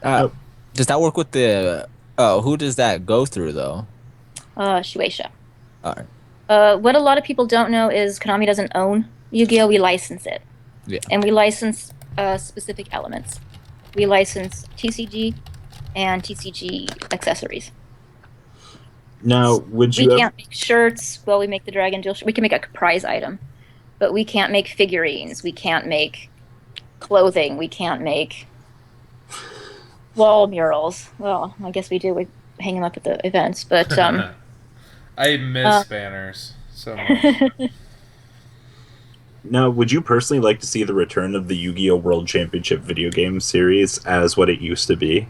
Oh, Does that work with the? Who does that go through though? Shueisha. All right. What a lot of people don't know is Konami doesn't own Yu-Gi-Oh! We license it. Yeah. And we license specific elements. We license TCG and TCG accessories. now, would We you? can't make shirts. Well, we make the Dragon Duel. We can make a prize item, but we can't make figurines. We can't make clothing. We can't make wall murals. Well, I guess we do. We hang them up at the events, but I miss banners so much. Now, would you personally like to see the return of the Yu-Gi-Oh! World Championship video game series as what it used to be?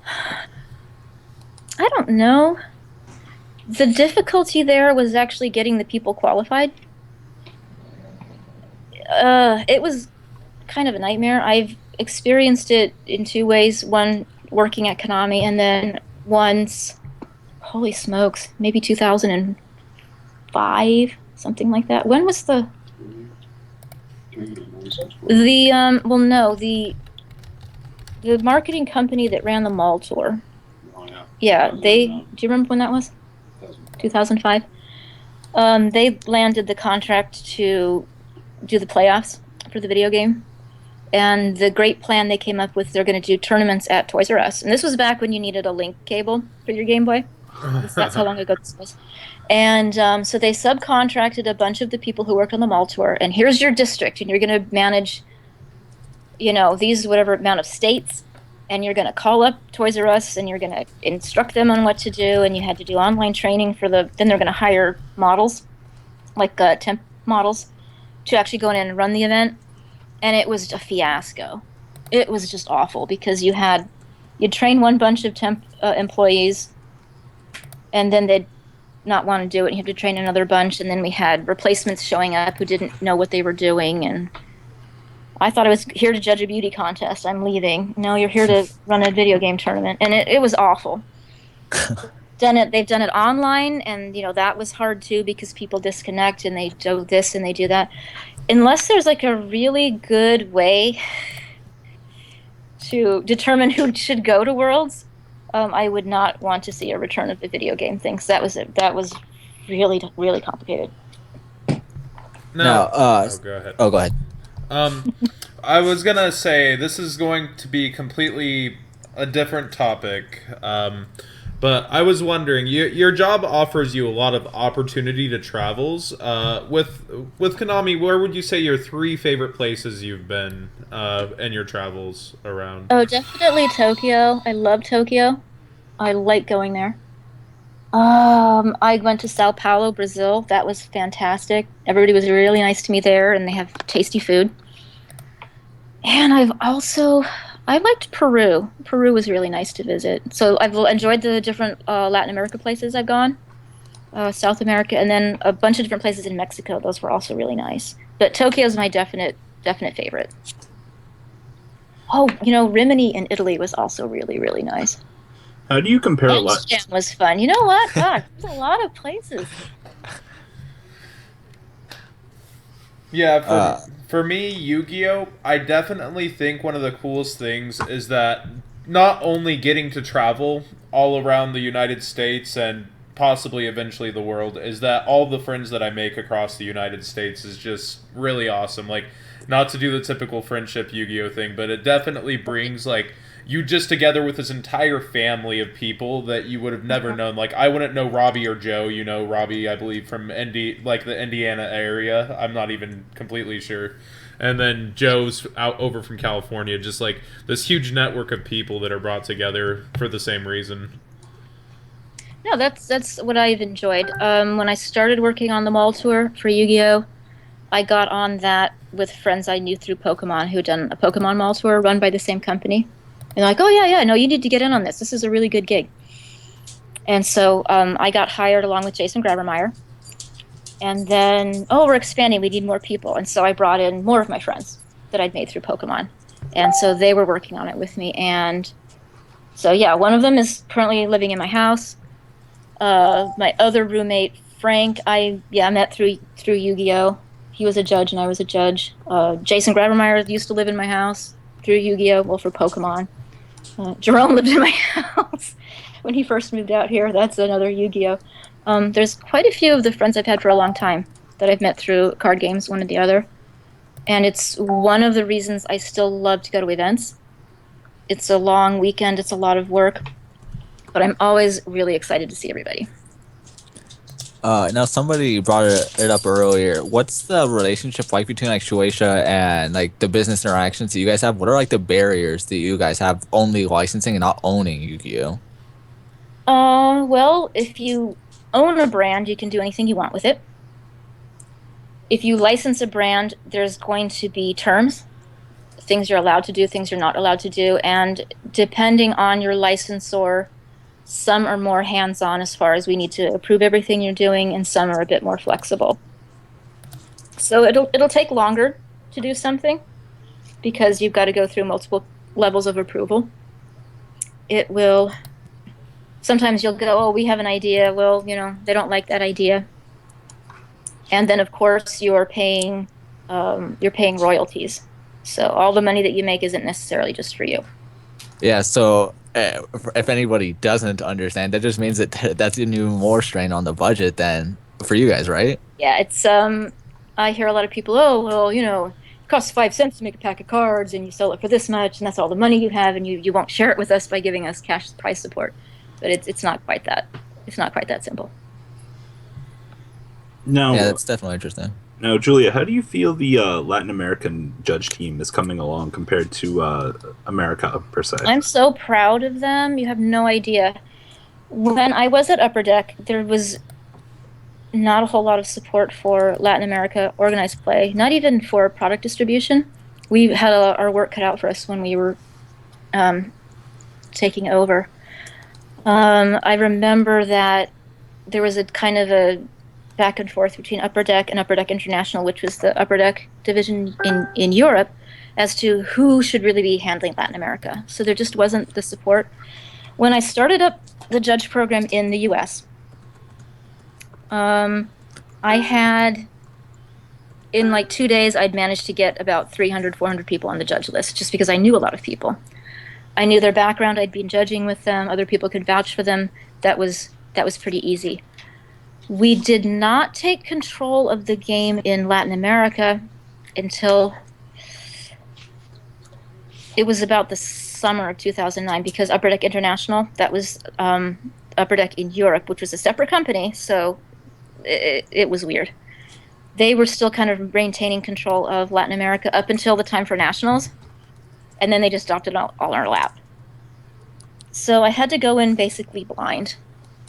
I don't know. The difficulty there was actually getting the people qualified. It was kind of a nightmare. I've experienced it in two ways. One, working at Konami, and then once, holy smokes, maybe 2005, something like that. When was the well, no, the marketing company that ran the mall tour. Yeah, do you remember when that was? 2005. They landed the contract to do the playoffs for the video game. And the great plan they came up with, they're going to do tournaments at Toys R Us. And this was back when you needed a link cable for your Game Boy. That's how long ago this was. And so they subcontracted a bunch of the people who worked on the mall tour. And here's your district, and you're going to manage, these whatever amount of states. And you're going to call up Toys R Us, and you're going to instruct them on what to do. And you had to do online training for then they're going to hire models, like temp models, to actually go in and run the event. And it was a fiasco. It was just awful because you'd train one bunch of temp employees, and then they'd not want to do it. And you have to train another bunch, and then we had replacements showing up who didn't know what they were doing. And I thought I was here to judge a beauty contest. I'm leaving. No, you're here to run a video game tournament, and it was awful. They've done it online, and that was hard too because people disconnect and they do this and they do that. Unless there's like a really good way to determine who should go to Worlds, I would not want to see a return of the video game thing. So that was really, really complicated. No. Go ahead. Oh, go ahead. I was gonna say this is going to be completely a different topic. But I was wondering, your job offers you a lot of opportunity to travels. With Konami, where would you say your 3 favorite places you've been in your travels around? Oh, definitely Tokyo. I love Tokyo. I like going there. I went to Sao Paulo, Brazil. That was fantastic. Everybody was really nice to me there, and they have tasty food. And I liked Peru. Peru was really nice to visit. So I've enjoyed the different Latin America places I've gone, South America, and then a bunch of different places in Mexico. Those were also really nice. But Tokyo is my definite favorite. Oh, Rimini in Italy was also really, really nice. How do you compare Amsterdam was fun. You know what? God, there's a lot of places. Yeah, for me, Yu-Gi-Oh! I definitely think one of the coolest things is that not only getting to travel all around the United States and possibly eventually the world, is that all the friends that I make across the United States is just really awesome. Like, not to do the typical friendship Yu-Gi-Oh! Thing, but it definitely brings, like, you just together with this entire family of people that you would have never known. Like, I wouldn't know Robbie or Joe. Robbie, I believe, from the Indiana area. I'm not even completely sure. And then Joe's out over from California. Just like this huge network of people that are brought together for the same reason. No, that's what I've enjoyed. When I started working on the mall tour for Yu-Gi-Oh!, I got on that with friends I knew through Pokemon who'd done a Pokemon mall tour run by the same company. And like, oh, yeah, no, you need to get in on this. This is a really good gig. And so I got hired along with Jason Grabermeyer. And then, oh, we're expanding. We need more people. And so I brought in more of my friends that I'd made through Pokemon. And so they were working on it with me. And so, yeah, one of them is currently living in my house. My other roommate, Frank, I met through Yu-Gi-Oh! He was a judge and I was a judge. Jason Grabermeyer used to live in my house through Yu-Gi-Oh! Well, for Pokemon. Jerome lived in my house when he first moved out here. That's another Yu-Gi-Oh! There's quite a few of the friends I've had for a long time that I've met through card games, one or the other. And it's one of the reasons I still love to go to events. It's a long weekend, it's a lot of work, but I'm always really excited to see everybody. Now somebody brought it up earlier. What's the relationship like between like Shueisha and like the business interactions that you guys have? What are like the barriers that you guys have only licensing and not owning Yu-Gi-Oh? Well, if you own a brand, you can do anything you want with it. If you license a brand, there's going to be terms, things you're allowed to do, things you're not allowed to do, and depending on your licensor, some are more hands-on as far as we need to approve everything you're doing, and some are a bit more flexible. So it'll take longer to do something because you've got to go through multiple levels of approval. It will sometimes you'll go, oh, we have an idea. Well, they don't like that idea. And then of course you're paying royalties. So all the money that you make isn't necessarily just for you. Yeah, so if anybody doesn't understand, that just means that that's even more strain on the budget than for you guys, right? Yeah, it's I hear a lot of people, oh, well, it costs 5 cents to make a pack of cards and you sell it for this much and that's all the money you have and you won't share it with us by giving us cash price support. But it's not quite that. It's not quite that simple. No. Yeah, that's definitely interesting. Now, Julia, how do you feel the Latin American judge team is coming along compared to America, per se? I'm so proud of them. You have no idea. When I was at Upper Deck, there was not a whole lot of support for Latin America organized play, not even for product distribution. We had our work cut out for us when we were taking over. I remember that there was a kind of a back and forth between Upper Deck and Upper Deck International, which was the Upper Deck division in Europe, as to who should really be handling Latin America. So there just wasn't the support. When I started up the judge program in the US, I had, in like 2 days, I'd managed to get about 300, 400 people on the judge list, just because I knew a lot of people. I knew their background, I'd been judging with them, other people could vouch for them. That was pretty easy. We did not take control of the game in Latin America until it was about the summer of 2009, because Upper Deck International, that was Upper Deck in Europe, which was a separate company, so it was weird. They were still kind of maintaining control of Latin America up until the time for nationals, and then they just dropped it all on our lap. So I had to go in basically blind.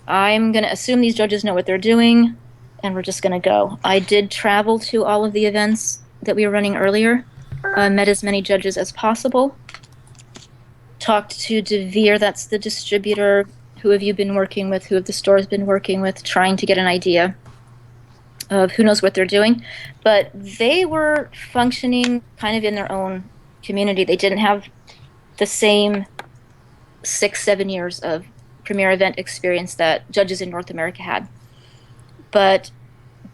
I'm going to assume these judges know what they're doing, and we're just going to go. I did travel to all of the events that we were running earlier, met as many judges as possible, talked to Devere, that's the distributor. Who have you been working with? Who have the stores been working with? Trying to get an idea of who knows what they're doing. But they were functioning kind of in their own community. They didn't have the same 6-7 years of premier event experience that judges in North America had. But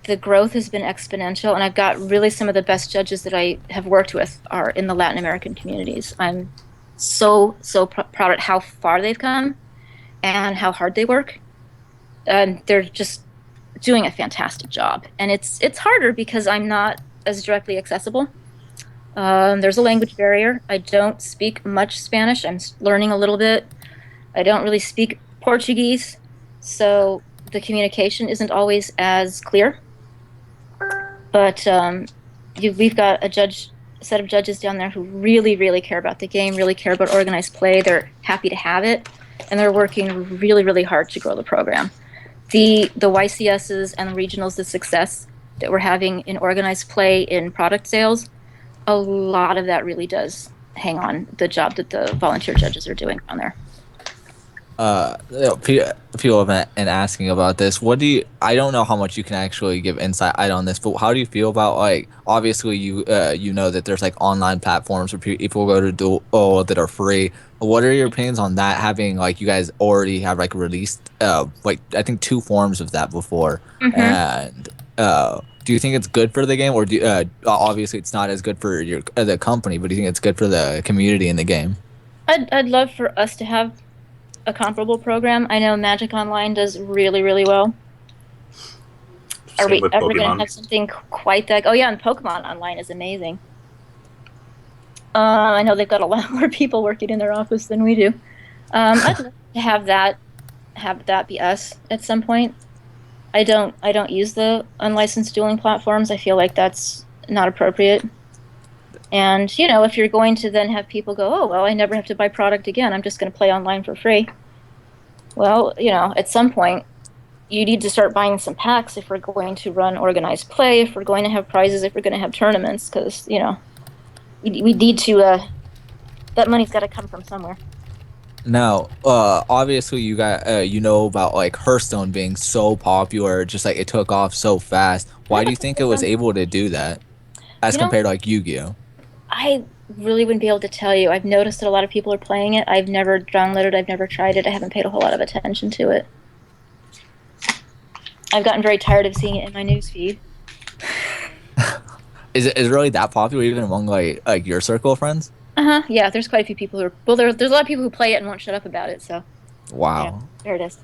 the growth has been exponential, and I've got really some of the best judges that I have worked with are in the Latin American communities. I'm so proud at how far they've come and how hard they work. And they're just doing a fantastic job. And it's harder because I'm not as directly accessible. There's a language barrier. I don't speak much Spanish. I'm learning a little bit. I don't really speak Portuguese, so the communication isn't always as clear. But we've got a set of judges down there who really, really care about the game, really care about organized play. They're happy to have it, and they're working really, really hard to grow the program. The YCSs and the regionals, the success that we're having in organized play in product sales, a lot of that really does hang on the job that the volunteer judges are doing on there. People have been asking about this. What do you? I don't know how much you can actually give insight on this, but how do you feel about like obviously you know that there's like online platforms where people go to do that are free. What are your opinions on that? Having like you guys already have like released like I think two forms of that before, Mm-hmm. and do you think it's good for the game, or do obviously it's not as good for your the company, but do you think it's good for the community in the game? I'd love for us to have a comparable program. I know Magic Online does really, really well. Are Same we with ever going to Pokemon. have something quite that? Oh yeah, and Pokemon Online is amazing. I know they've got a lot more people working in their office than we do. I'd love to have that be us at some point. I don't use the unlicensed dueling platforms. I feel like that's not appropriate. And if you're going to then have people go, oh well, I never have to buy product again. I'm just going to play online for free. Well, at some point you need to start buying some packs if we're going to run organized play, if we're going to have prizes, if we're going to have tournaments, because we need to. That money's got to come from somewhere. Now, obviously you got you know about like Hearthstone being so popular, just like it took off so fast. I Why do haven't you played think it this was one. able to do that as You know, compared to like Yu-Gi-Oh? I really wouldn't be able to tell you. I've noticed that a lot of people are playing it. I've never downloaded. I've never tried it. I haven't paid a whole lot of attention to it. I've gotten very tired of seeing it in my news feed. Is it really that popular even among like your circle of friends? Uh-huh. Yeah, there's quite a few people who are well. There's a lot of people who play it and won't shut up about it. So Wow. there it is.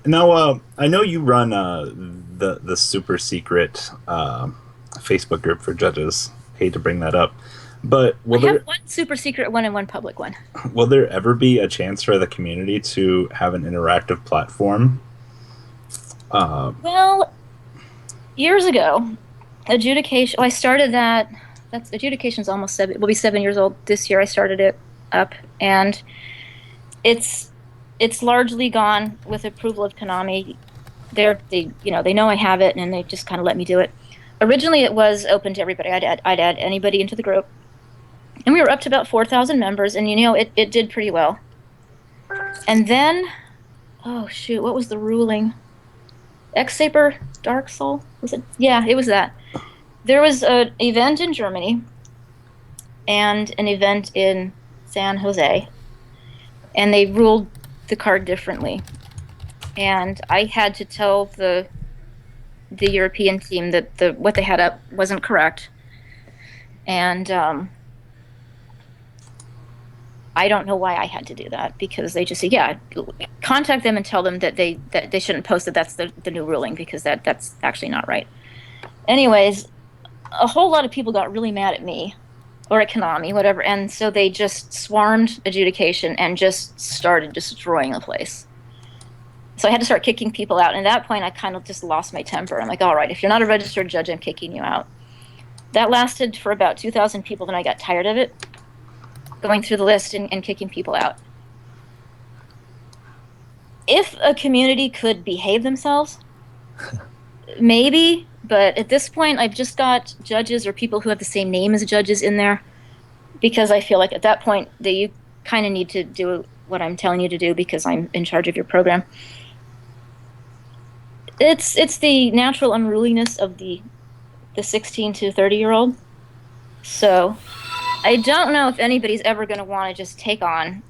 Now, I know you run the super secret Facebook group for judges. Hate to bring that up, but I have one super secret one and one public one. will there ever be a chance for the community to have an interactive platform? Well, years ago, adjudication. Well, I started that. That's adjudication's almost seven. Will be 7 years old this year. I started it up, and it's it's largely gone with approval of Konami. They know I have it, and they just kind of let me do it. Originally, it was open to everybody. I'd add anybody into the group, and we were up to about 4,000 members, and it did pretty well. And then, oh shoot, what was the ruling? X Saber Dark Soul, was it? Yeah, it was that. There was an event in Germany and an event in San Jose, and they ruled the card differently. And I had to tell the European team that what they had up wasn't correct. And I don't know why I had to do that, because they just said, yeah, contact them and tell them that they shouldn't post that that's the new ruling, because that's actually not right. Anyways, a whole lot of people got really mad at me or at Konami, whatever, and so they just swarmed adjudication and just started destroying the place. So I had to start kicking people out. And at that point, I kind of just lost my temper. I'm like, all right, if you're not a registered judge, I'm kicking you out. That lasted for about 2,000 people. Then I got tired of it, going through the list and kicking people out. If a community could behave themselves, maybe. But at this point, I've just got judges or people who have the same name as judges in there, because I feel like at that point that you kind of need to do what I'm telling you to do, because I'm in charge of your program. It's the natural unruliness of the 16 to 30-year-old. So I don't know if anybody's ever going to want to just take on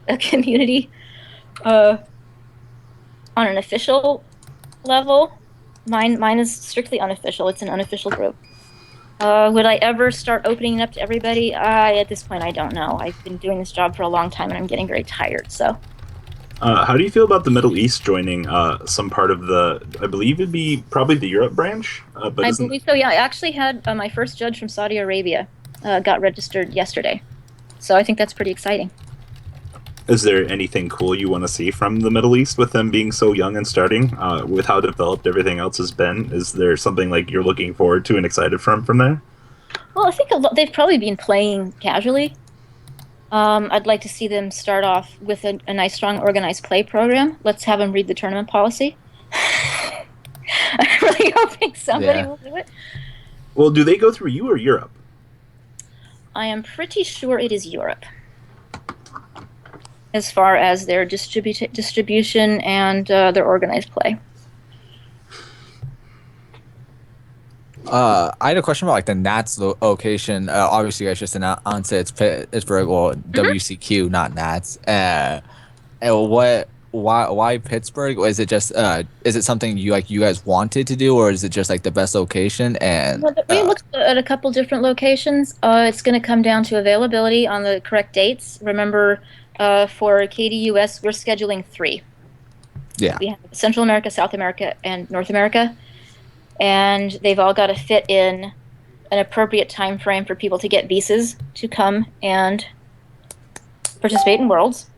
a community on an official level. Mine is strictly unofficial. It's an unofficial group. Would I ever start opening it up to everybody? At this point, I don't know. I've been doing this job for a long time, and I'm getting very tired. So, how do you feel about the Middle East joining some part of the? I believe it'd be probably the Europe branch, but I isn't? believe so. Yeah, I actually had my first judge from Saudi Arabia got registered yesterday, so I think that's pretty exciting. Is there anything cool you want to see from the Middle East with them being so young and starting? With how developed everything else has been, is there something like you're looking forward to and excited from there? Well, I think they've probably been playing casually. I'd like to see them start off with a nice, strong, organized play program. Let's have them read the tournament policy. I'm really hoping somebody Yeah. will do it. Well, do they go through you or Europe? I am pretty sure it is Europe. as far as their distribution and their organized play. I had a question about like the Nats location. Obviously, you guys just announced it. It's Pittsburgh, well, WCQ, not Nats. And why Pittsburgh? Or is it just is it something you guys wanted to do, or is it just like the best location? And Well, we looked at a couple different locations. It's going to come down to availability on the correct dates. Remember, for KDUS, we're scheduling 3. yeah, We have Central America, South America, and North America, and they've all got to fit in an appropriate time frame for people to get visas to come and participate in Worlds.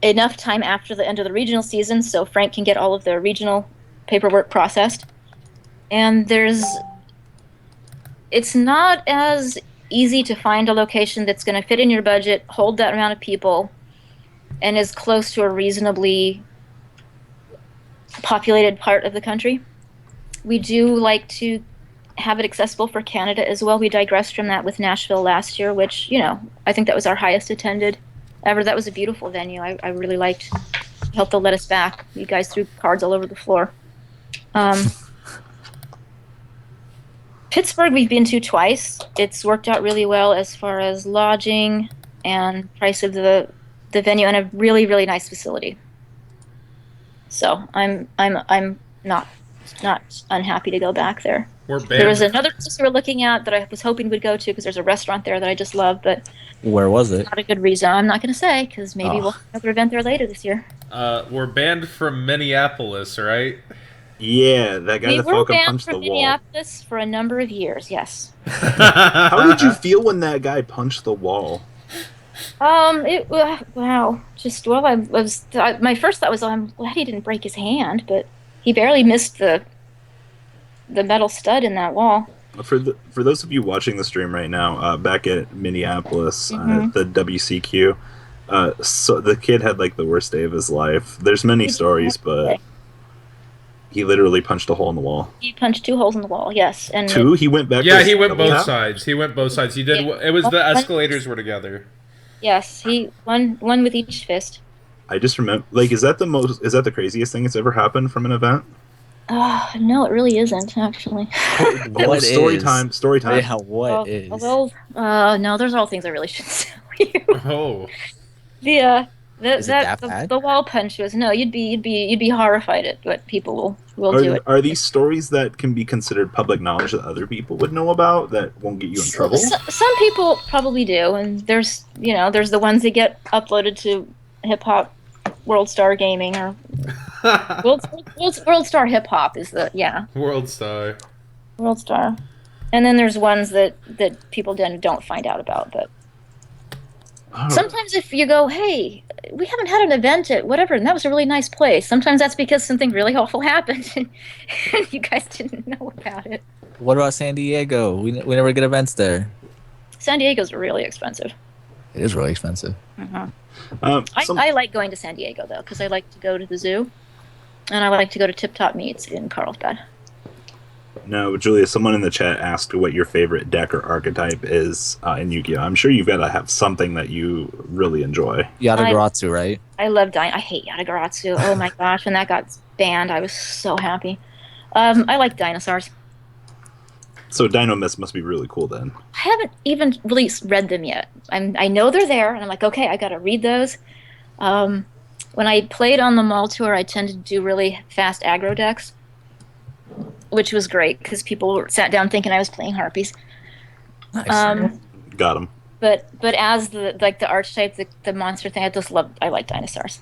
Enough time after the end of the regional season so Frank can get all of the regional paperwork processed. And it's not as easy to find a location that's going to fit in your budget, hold that amount of people, and is close to a reasonably populated part of the country. We do like to have it accessible for Canada as well. We digressed from that with Nashville last year, which, I think that was our highest attended ever. That was a beautiful venue. I really liked. I hope they'll let us back. You guys threw cards all over the floor. Pittsburgh we've been to twice. It's worked out really well as far as lodging and price of the venue, and a really, really nice facility. So I'm not unhappy to go back there. There was another place we were looking at that I was hoping we'd go to because there's a restaurant there that I just love, but where was it? Not a good reason. I'm not going to say because maybe we'll have another event there later this year. We're banned from Minneapolis, right? Yeah, that guy that fucking punched the wall. We were banned from Minneapolis for a number of years. Yes. How did you feel when that guy punched the wall? Wow. My first thought was, I'm glad he didn't break his hand, but he barely missed the metal stud in that wall. For those of you watching the stream right now, back at Minneapolis, the WCQ, so the kid had like the worst day of his life. There's many stories, but he literally punched a hole in the wall. He punched 2 holes in the wall. Yes, and 2. He went back. Yeah, he went both sides. He went both sides. He did. It was the escalators were together. Yes, he one with each fist. I just remember, like, is that the craziest thing that's ever happened from an event? No, it really isn't, actually. What story time? Story time. Yeah, what is? Well, no, those are all things I really shouldn't tell you. Oh. The wall punch was you'd be horrified at what people will do it. Are these stories that can be considered public knowledge that other people would know about that won't get you in trouble? Some people probably do, and there's the ones that get uploaded to Hip Hop World Star Gaming or World Star Hip Hop is World Star, and then there's ones that people don't find out about, but. Sometimes if you go, hey, we haven't had an event at whatever, and that was a really nice place. Sometimes that's because something really awful happened, and you guys didn't know about it. What about San Diego? We never get events there. San Diego's really expensive. It is really expensive. I like going to San Diego, though, because I like to go to the zoo, and I like to go to Tip Top Meats in Carlsbad. No, Julia, someone in the chat asked what your favorite deck or archetype is in Yu-Gi-Oh! I'm sure you've got to have something that you really enjoy. Yatagarasu, right? I love I hate Yatagarasu. Oh my gosh, when that got banned, I was so happy. I like dinosaurs. So Dino Mist must be really cool then. I haven't even really read them yet. I know they're there, and I'm like, okay, I got to read those. When I played on the mall tour, I tended to do really fast aggro decks, which was great because people sat down thinking I was playing Harpies. Nice. Got them. But as the archetype, the monster thing, I like dinosaurs.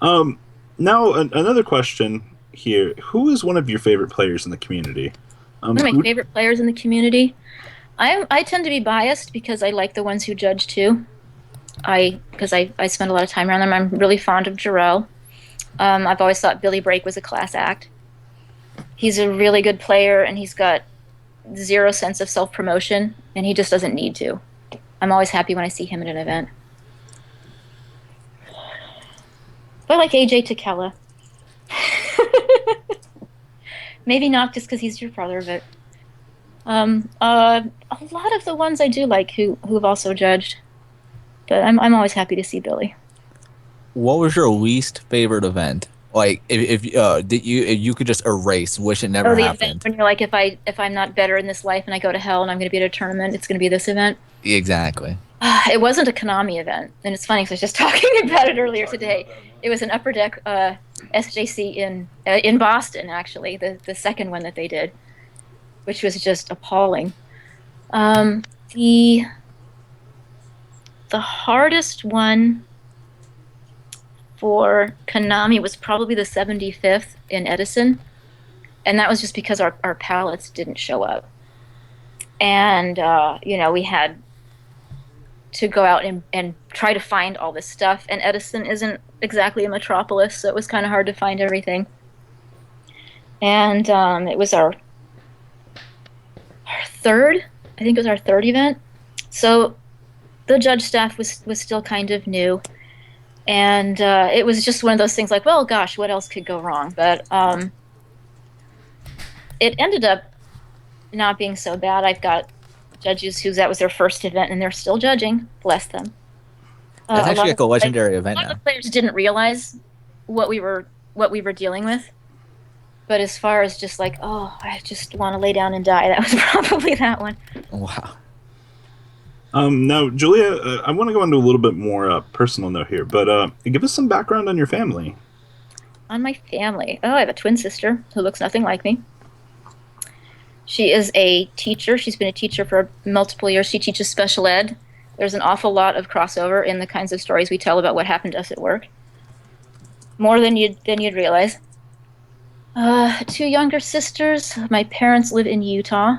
Now another question here: who is one of your favorite players in the community? One of my favorite players in the community. I tend to be biased because I like the ones who judge too. Because I spend a lot of time around them. I'm really fond of Jarrell. I've always thought Billy Brake was a class act. He's a really good player, and he's got zero sense of self-promotion, and he just doesn't need to. I'm always happy when I see him at an event. But I like AJ Takela. Maybe not just because he's your brother, but A lot of the ones I do like who've also judged, but I'm always happy to see Billy. What was your least favorite event? Like if you could just erase, wish it never Oh, the event happened. when you're like, if I'm not better in this life and I go to hell and I'm going to be at a tournament, it's going to be this event. Exactly. It wasn't a Konami event, and it's funny because I was just talking about it earlier today. It was an Upper Deck SJC in Boston, actually, the second one that they did, which was just appalling. Um, the the hardest one for Konami was probably the 75th in Edison, and that was just because our pallets didn't show up, and we had to go out and try to find all this stuff. And Edison isn't exactly a metropolis, so it was kind of hard to find everything. And it was our third, I think it was our third event. So the judge staff was still kind of new. And it was just one of those things like, well, gosh, what else could go wrong? But it ended up not being so bad. I've got judges who that was their first event and they're still judging. Bless them. That's A actually lot like of a the legendary event a lot of now. the players didn't realize what we were dealing with. But as far as just like, oh, I just want to lay down and die, that was probably that one. Wow. Now, Julia, I want to go into a little bit more personal note here, but give us some background on your family. On my family, oh, I have a twin sister who looks nothing like me. She is a teacher. She's been a teacher for multiple years. She teaches special ed. There's an awful lot of crossover in the kinds of stories we tell about what happened to us at work. More than you'd realize. Two younger sisters. My parents live in Utah,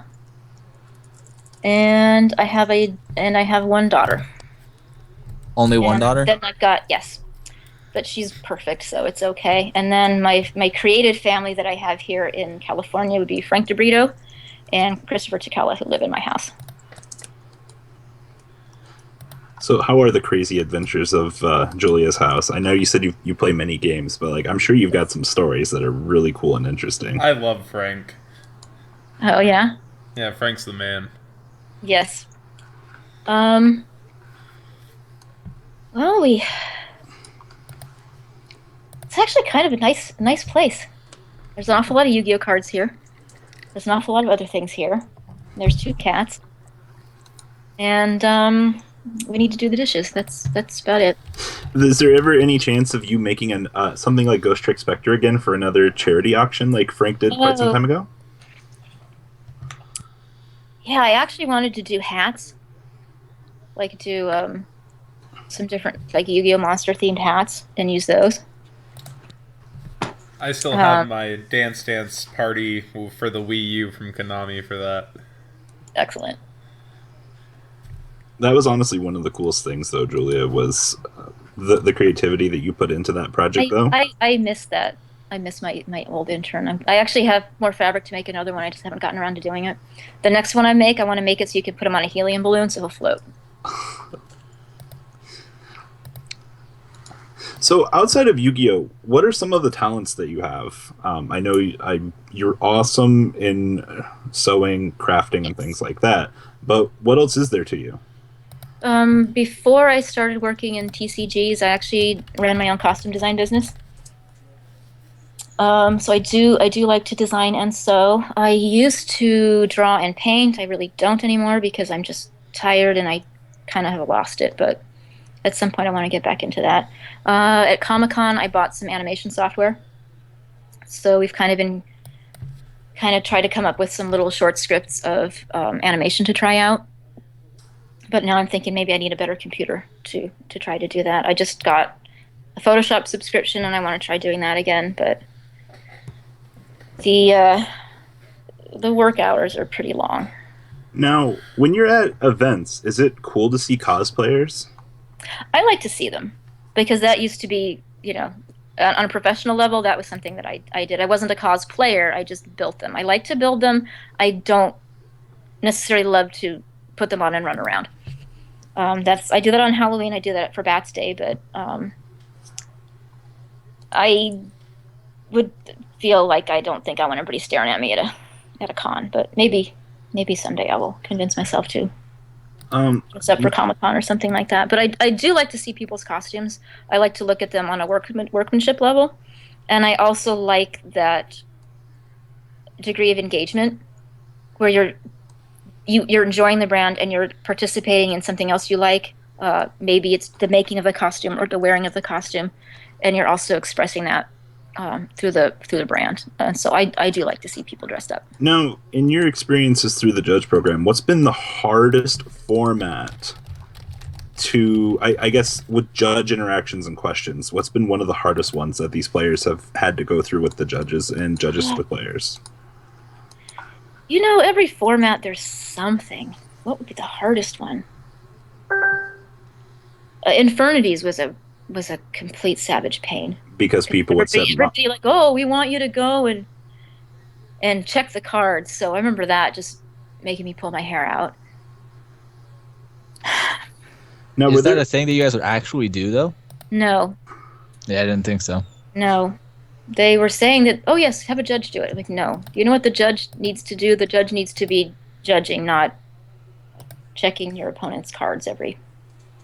and I have one daughter. Only one And daughter? then I've got, yes, but she's perfect, so it's okay. And then my created family that I have here in California would be Frank DeBrito and Christopher Takela, who live in my house. So, how are the crazy adventures of Julia's house? I know you said you play many games, but like I'm sure you've got some stories that are really cool and interesting. I love Frank. Oh yeah, Yeah, Frank's the man. yes. Um. Well, it's actually kind of a nice place. There's an awful lot of Yu-Gi-Oh cards here. There's an awful lot of other things here. There's two cats, and we need to do the dishes. That's about it. Is there ever any chance of you making an something like Ghost Trick Spectre again for another charity auction, like Frank did quite some time ago? Yeah, I actually wanted to do hats, like do some different like Yu-Gi-Oh monster themed hats and use those. I still have my Dance Dance party for the Wii U from Konami for that. Excellent. That was honestly one of the coolest things, though, Julia, was the creativity that you put into that project, though. I miss that. I miss my old intern. I actually have more fabric to make another one. I just haven't gotten around to doing it. The next one I want to make it so you can put him on a helium balloon so he'll float. So, outside of Yu-Gi-Oh, what are some of the talents that you have? I know you're awesome in sewing, crafting, and things like that. But what else is there to you? Before I started working in TCGs, I actually ran my own costume design business. So I do like to design and sew. I used to draw and paint. I really don't anymore because I'm just tired and I kind of have lost it. But at some point, I want to get back into that. At Comic-Con, I bought some animation software. So we've kind of tried to come up with some little short scripts of animation to try out. But now I'm thinking maybe I need a better computer to try to do that. I just got a Photoshop subscription and I want to try doing that again. But the work hours are pretty long. Now, when you're at events, is it cool to see cosplayers? I like to see them because that used to be, on a professional level, that was something that I did. I wasn't a cosplayer. I just built them. I like to build them. I don't necessarily love to put them on and run around. I do that on Halloween. I do that for Bats Day, but I would feel like I don't think I want everybody staring at me at a con, but maybe maybe someday I will convince myself to dress up for Um, Comic-Con or something like that. But I do like to see people's costumes. I like to look at them on a workmanship level, and I also like that degree of engagement where you're enjoying the brand and you're participating in something else you like. Maybe it's the making of the costume or the wearing of the costume, and you're also expressing that through the brand. And so I do like to see people dressed up. Now, in your experiences through the judge program, what's been the hardest format to, I guess, with judge interactions and questions? What's been one of the hardest ones that these players have had to go through with the judges and judges with players? Every format there's something. What would be the hardest one? Infernities was a complete savage pain. Because people would set Everybody like, oh, we want you to go and check the cards. So I remember that just making me pull my hair out. Now, Is that a thing that you guys would actually do, though? No, Yeah, I didn't think so. no. They were saying that, oh yes, have a judge do it. I'm like, no. You know what the judge needs to do? The judge needs to be judging, not checking your opponent's cards every.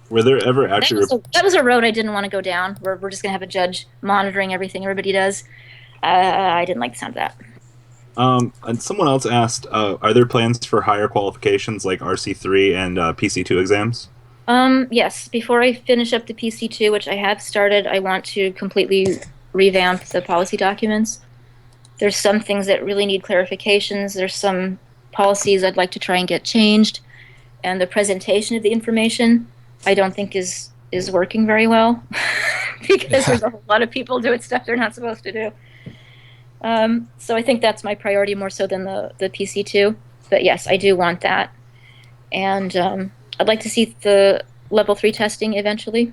Were there ever actually That was a road I didn't want to go down. Where we're just gonna have a judge monitoring everything everybody does. I didn't like the sound of that. and someone else asked, are there plans for higher qualifications like RC3 and PC2 exams? Yes. Before I finish up the PC2, which I have started, I want to completely revamp the policy documents. There's some things that really need clarifications. There's some policies I'd like to try and get changed, and the presentation of the information I don't think is working very well because there's a whole lot of people doing stuff they're not supposed to do. So I think that's my priority more so than the PC2. But yes, I do want that, and I'd like to see the level 3 testing eventually.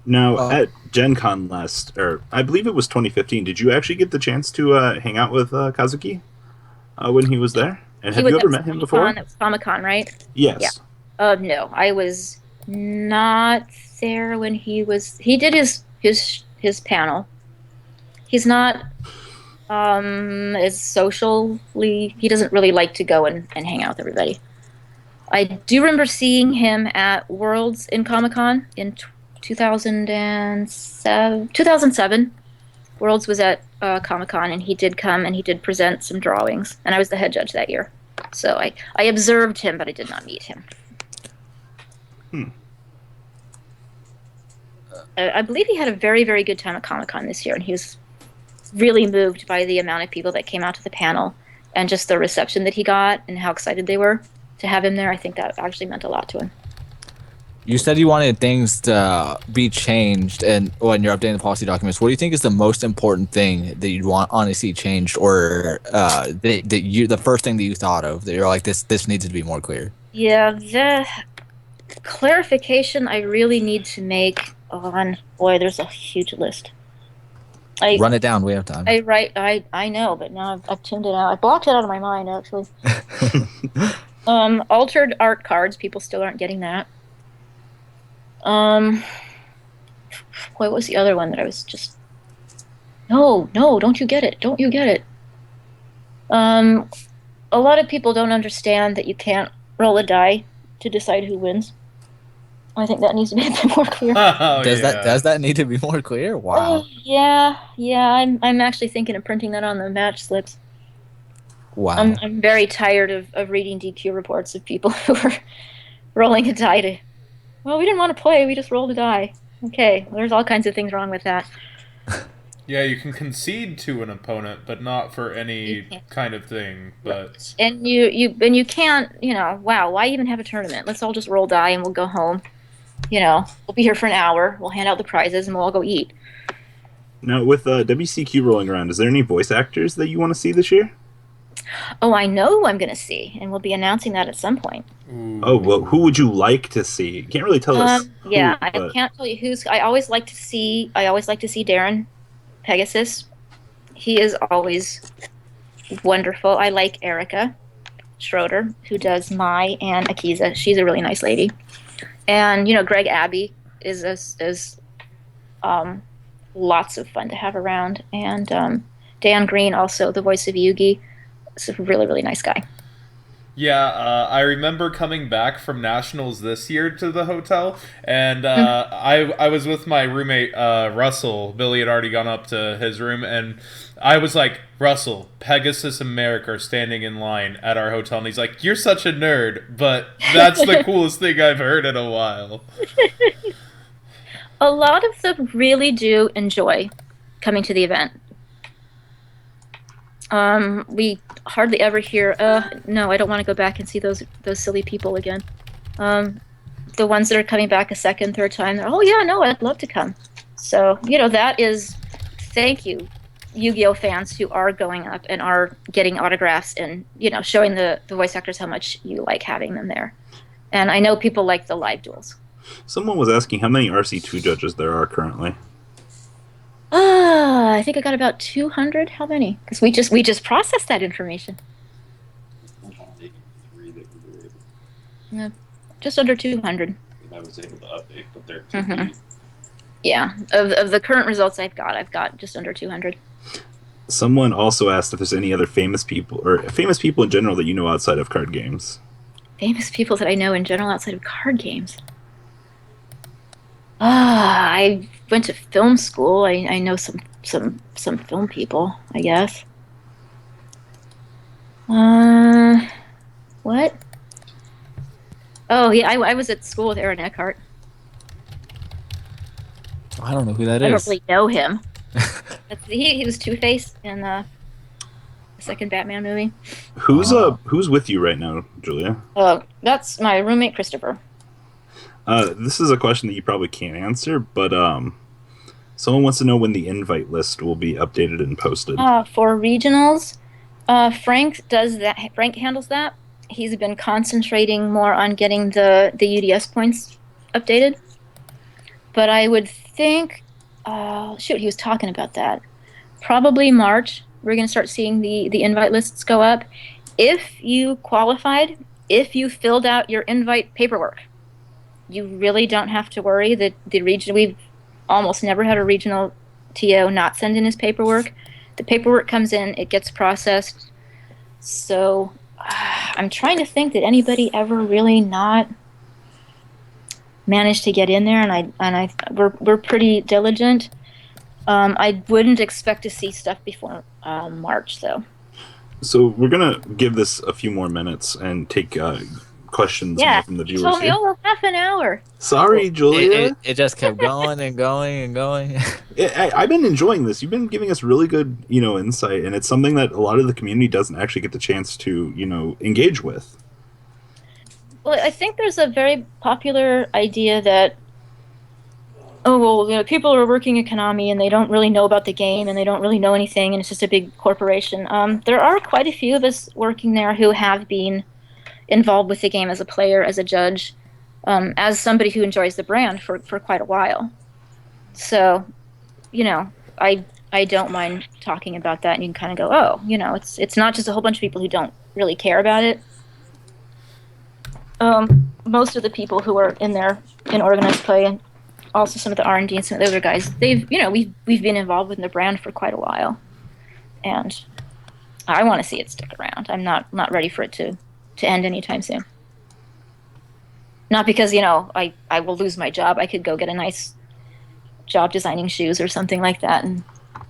Now, at Gen Con or I believe it was 2015, did you actually get the chance to hang out with Kazuki when he was there? And have you ever met him before? That was Comic-Con, right? Yes. Yeah. No, I was not there when he was. He did his panel. He's not as socially. He doesn't really like to go and hang out with everybody. I do remember seeing him at Worlds in Comic-Con in 2007. 2007. Worlds was at Comic-Con, and he did come and he did present some drawings, and I was the head judge that year. So I observed him, but I did not meet him. I believe he had a very, very good time at Comic-Con this year, and he was really moved by the amount of people that came out to the panel and just the reception that he got and how excited they were to have him there. I think that actually meant a lot to him. You said you wanted things to be changed, and when you're updating the policy documents, what do you think is the most important thing that you'd want to see changed, or the first thing that you thought of that you're like, this needs to be more clear? Yeah, the clarification I really need to make on, boy, there's a huge list. Run it down. We have time. I know, but now I've tuned it out. I blocked it out of my mind, actually. Altered art cards. People still aren't getting that. What was the other one that I was just... No, don't you get it. Don't you get it. A lot of people don't understand that you can't roll a die to decide who wins. I think that needs to be a bit more clear. Does that need to be more clear? Wow. Yeah. I'm actually thinking of printing that on the match slips. Wow. I'm very tired of reading DQ reports of people who are rolling a die to... Well, we didn't want to play, we just rolled a die. Okay, there's all kinds of things wrong with that. Yeah, you can concede to an opponent, but not for any kind of thing. But and you can't, wow, why even have a tournament? Let's all just roll die and we'll go home. We'll be here for an hour, we'll hand out the prizes, and we'll all go eat. Now, with WCQ rolling around, is there any voice actors that you want to see this year? Oh, I know who I'm going to see, and we'll be announcing that at some point. Ooh. Oh, well, who would you like to see? You can't really tell us. Yeah, I can't tell you who's. I always like to see Darren Pegasus. He is always wonderful. I like Erica Schroeder, who does Mai and Akiza. She's a really nice lady. And Greg Abbey is lots of fun to have around. And Dan Green, also the voice of Yugi. He's a really, really nice guy. Yeah, I remember coming back from nationals this year to the hotel, and I was with my roommate Russell. Billy had already gone up to his room, and I was like, Russell, Pegasus and Merrick are standing in line at our hotel, and he's like, "You're such a nerd, but that's the coolest thing I've heard in a while." A lot of them really do enjoy coming to the event. We hardly ever hear, no, I don't want to go back and see those silly people again. The ones that are coming back a second, third time, they're, oh yeah, no, I'd love to come. So, that is, thank you, Yu-Gi-Oh fans who are going up and are getting autographs and, showing the voice actors how much you like having them there. And I know people like the live duels. Someone was asking how many RC2 judges there are currently. I think I got about 200. How many? Because we just processed that information. Yeah, just under 200. I was able to update, but there could be. Yeah, of the current results I've got just under 200. Someone also asked if there's any other famous people or famous people in general that you know outside of card games. Famous people that I know in general outside of card games. I went to film school. I know some film people, I guess. What? Oh yeah, I was at school with Aaron Eckhart. I don't know who that I is. don't really know him. He was Two-Face in the second Batman movie. Who's with you right now, Julia? That's my roommate Christopher. This is a question that you probably can't answer, but someone wants to know when the invite list will be updated and posted. For regionals, Frank does that. Frank handles that. He's been concentrating more on getting the UDS points updated. But I would think, he was talking about that. Probably March, we're going to start seeing the invite lists go up. If you qualified, if you filled out your invite paperwork, you really don't have to worry that the region. We've almost never had a regional TO not send in his paperwork. The paperwork comes in, it gets processed. So I'm trying to think, did anybody ever really not manage to get in there? And we're pretty diligent. I wouldn't expect to see stuff before March, though. So we're gonna give this a few more minutes and take questions from the viewers. Told me, half an hour. Sorry, Julia. It just kept going and going and going. I've been enjoying this. You've been giving us really good, insight, and it's something that a lot of the community doesn't actually get the chance to, engage with. Well, I think there's a very popular idea that, people are working at Konami and they don't really know about the game and they don't really know anything and it's just a big corporation. There are quite a few of us working there who have been involved with the game as a player, as a judge, as somebody who enjoys the brand for quite a while. So, I don't mind talking about that, and you can kind of go, it's not just a whole bunch of people who don't really care about it. Most of the people who are in there in organized play, and also some of the R&D and some of the other guys, we've been involved with the brand for quite a while, and I want to see it stick around. I'm not ready for it to end anytime soon. Not because, I will lose my job. I could go get a nice job designing shoes or something like that and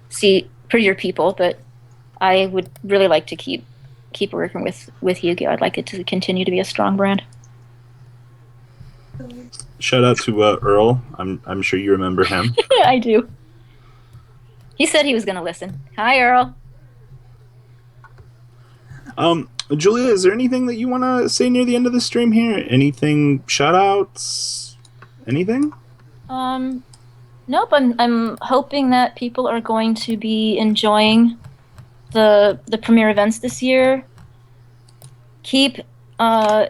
see prettier people, but I would really like to keep working with Yu-Gi-Oh! I'd like it to continue to be a strong brand. Shout out to Earl. I'm sure you remember him. I do. He said he was going to listen. Hi, Earl. Julia, is there anything that you want to say near the end of the stream here? Anything? Shout outs? Anything? Nope. I'm hoping that people are going to be enjoying the premier events this year. Keep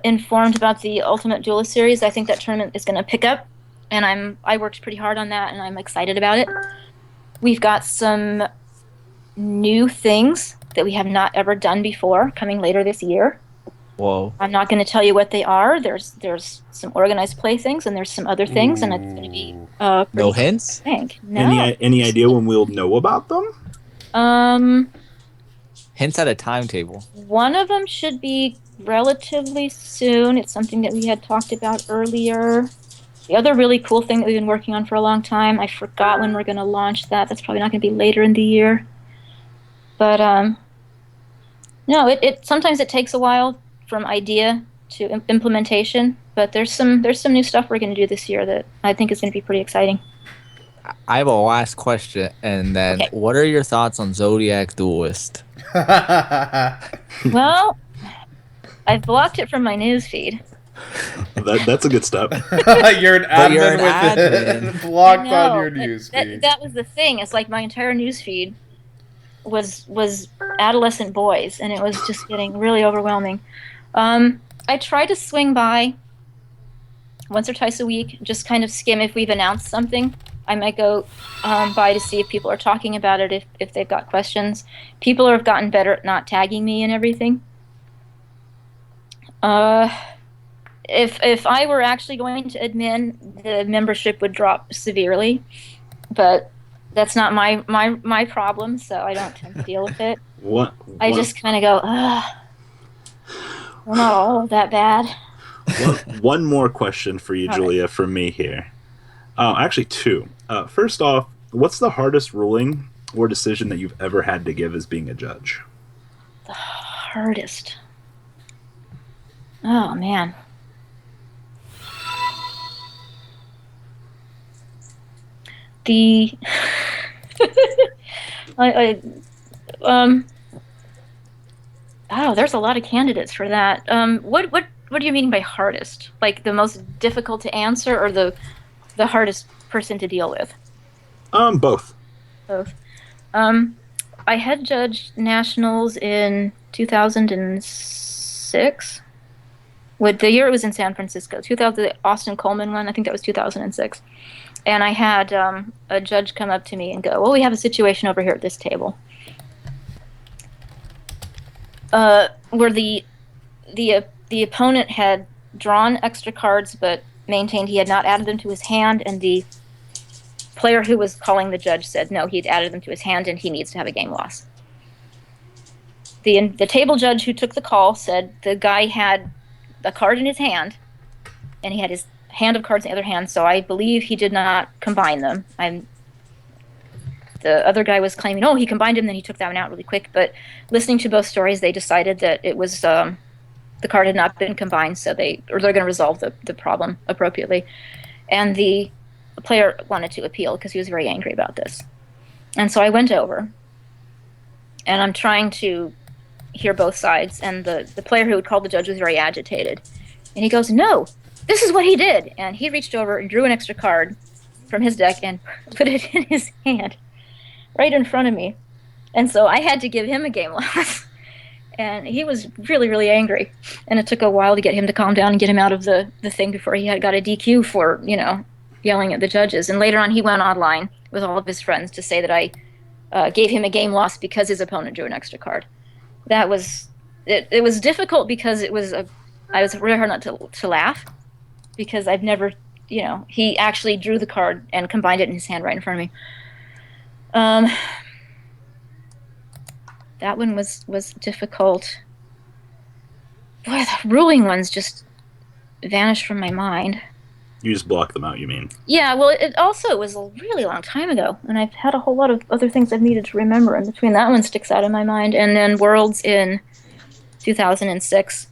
informed about the Ultimate Duelist series. I think that tournament is going to pick up, and I worked pretty hard on that, and I'm excited about it. We've got some new things that we have not ever done before coming later this year. Whoa. I'm not going to tell you what they are. There's some organized play things, and there's some other things, and it's going to be no hints? No. Any idea when we'll know about them? hints at a timetable. One of them should be relatively soon. It's something that we had talked about earlier. The other really cool thing that we've been working on for a long time, I forgot when we're going to launch that. That's probably not going to be later in the year. But no, it sometimes it takes a while from idea to implementation. But there's some new stuff we're going to do this year that I think is going to be pretty exciting. I have a last question, and then Okay. what are your thoughts on Zodiac Duelist? Well, I've blocked it from my news feed. That's a good step. You're an But you're admin an with admin. it blocked I on know, your but news feed. that was the thing. It's like my entire news feed was adolescent boys, and it was just getting really overwhelming. I try to swing by once or twice a week, just kind of skim if we've announced something. I might go by to see if people are talking about it, if they've got questions. People have gotten better at not tagging me and everything. If I were actually going to admin, the membership would drop severely, but that's not my problem, so I don't tend to deal with it. I just kind of go, we're not all that bad. One more question for you, Julia, from me here. Actually, two. First off, what's the hardest ruling or decision that you've ever had to give as being a judge? The hardest. Oh, man. The oh, there's a lot of candidates for that. What do you mean by hardest? Like the most difficult to answer, or the hardest person to deal with? Both. Both. I had judged nationals in 2006. With the year it was in San Francisco, 2000, the Austin Coleman one. I think that was 2006. And I had a judge come up to me and go, "Well, we have a situation over here at this table, where the opponent had drawn extra cards, but maintained he had not added them to his hand, and the player who was calling the judge said no, he'd added them to his hand, and he needs to have a game loss." The table judge who took the call said the guy had a card in his hand, and he had his hand of cards in the other hand, so I believe he did not combine them. The other guy was claiming, oh, he combined them, then he took that one out really quick. But listening to both stories, they decided that it was the card had not been combined, so they're going to resolve the problem appropriately. And the player wanted to appeal because he was very angry about this. And so I went over, and I'm trying to hear both sides. And the player who had called the judge was very agitated. And he goes, no, this is what he did. And he reached over and drew an extra card from his deck and put it in his hand right in front of me. And so I had to give him a game loss. And he was really, really angry. And it took a while to get him to calm down and get him out of the thing before he had got a DQ for, yelling at the judges. And later on, he went online with all of his friends to say that I gave him a game loss because his opponent drew an extra card. That was it was difficult because I was really hard not to laugh, because I've never, he actually drew the card and combined it in his hand right in front of me. That one was difficult. Boy, the ruling ones just vanished from my mind. You just block them out, you mean? Yeah, well, it also was a really long time ago, and I've had a whole lot of other things I've needed to remember in between. That one sticks out in my mind. And then Worlds in 2006.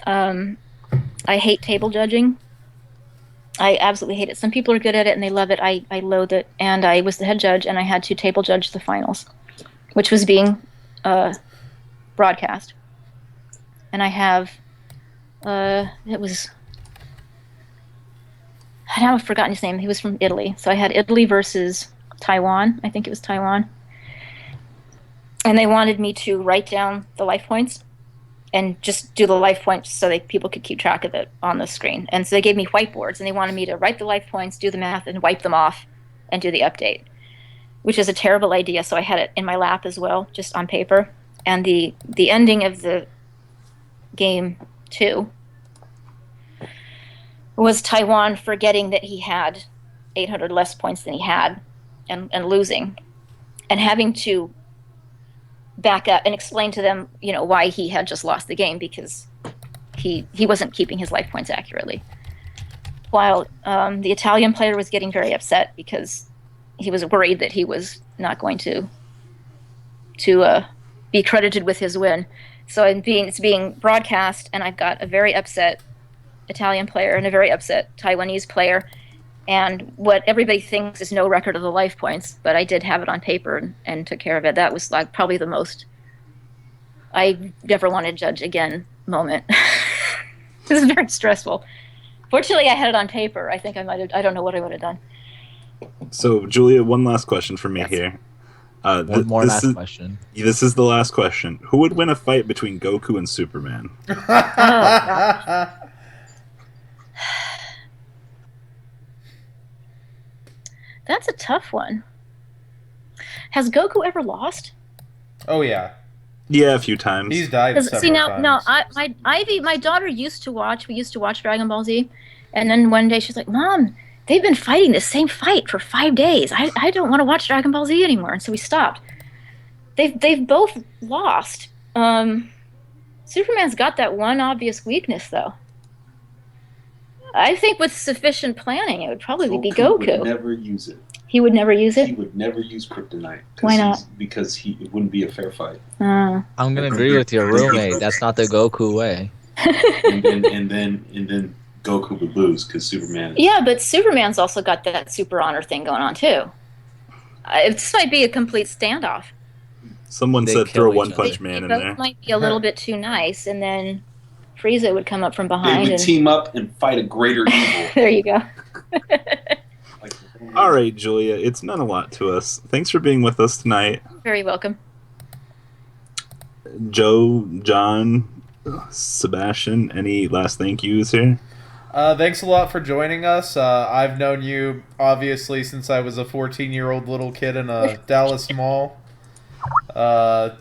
I hate table judging. I absolutely hate it. Some people are good at it and they love it. I loathe it. And I was the head judge, and I had to table judge the finals, which was being broadcast. And I have, now I've forgotten his name. He was from Italy. So I had Italy versus Taiwan. I think it was Taiwan. And they wanted me to write down the life points and just do the life points so that people could keep track of it on the screen. And so they gave me whiteboards, and they wanted me to write the life points, do the math, and wipe them off and do the update, which is a terrible idea. So I had it in my lap as well, just on paper. And the ending of the game 2 was Taiwan forgetting that he had 800 less points than he had, and losing, and having to back up and explain to them, why he had just lost the game because he wasn't keeping his life points accurately. While the Italian player was getting very upset because he was worried that he was not going to be credited with his win. So it's being broadcast, and I've got a very upset Italian player and a very upset Taiwanese player, and what everybody thinks is no record of the life points, but I did have it on paper and took care of it. That was like probably the most I never want to judge again moment. This is very stressful. Fortunately, I had it on paper. I think I don't know what I would have done. So, Julia, one last question for me Yes. here. One more last question. This is the last question. Who would win a fight between Goku and Superman? gosh. That's a tough one. Has Goku ever lost? Oh yeah, Yeah, a few times. he's died several times. No, my daughter used to watch. We used to watch Dragon Ball Z, and then one day she's like, "Mom, they've been fighting the same fight for 5 days. I don't want to watch Dragon Ball Z anymore," and so we stopped. They've both lost. Superman's got that one obvious weakness, though. I think with sufficient planning, it would probably be Goku. Would never use it. He would never use it? He would never use kryptonite. Why not? Because it wouldn't be a fair fight. I'm gonna agree with your roommate. That's not the Goku way. and then Goku would lose because Superman. Yeah, but Superman's also got that super honor thing going on too. This might be a complete standoff. Someone They said kill throw each One other. Punch Man in Both there. might be a little bit too nice, and then Frieza would come up from They behind. would And team up and fight a greater evil. there you go. Like, All right, Julia, it's meant a lot to us. Thanks for being with us tonight. Very welcome. Joe, John, Sebastian, any last thank yous here? Thanks a lot for joining us. I've known you, obviously, since I was a 14-year-old little kid in a Dallas mall.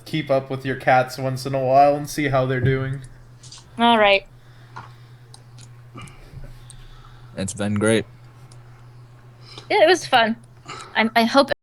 Keep up with your cats once in a while and see how they're doing. All right. It's been great. Yeah, it was fun. I hope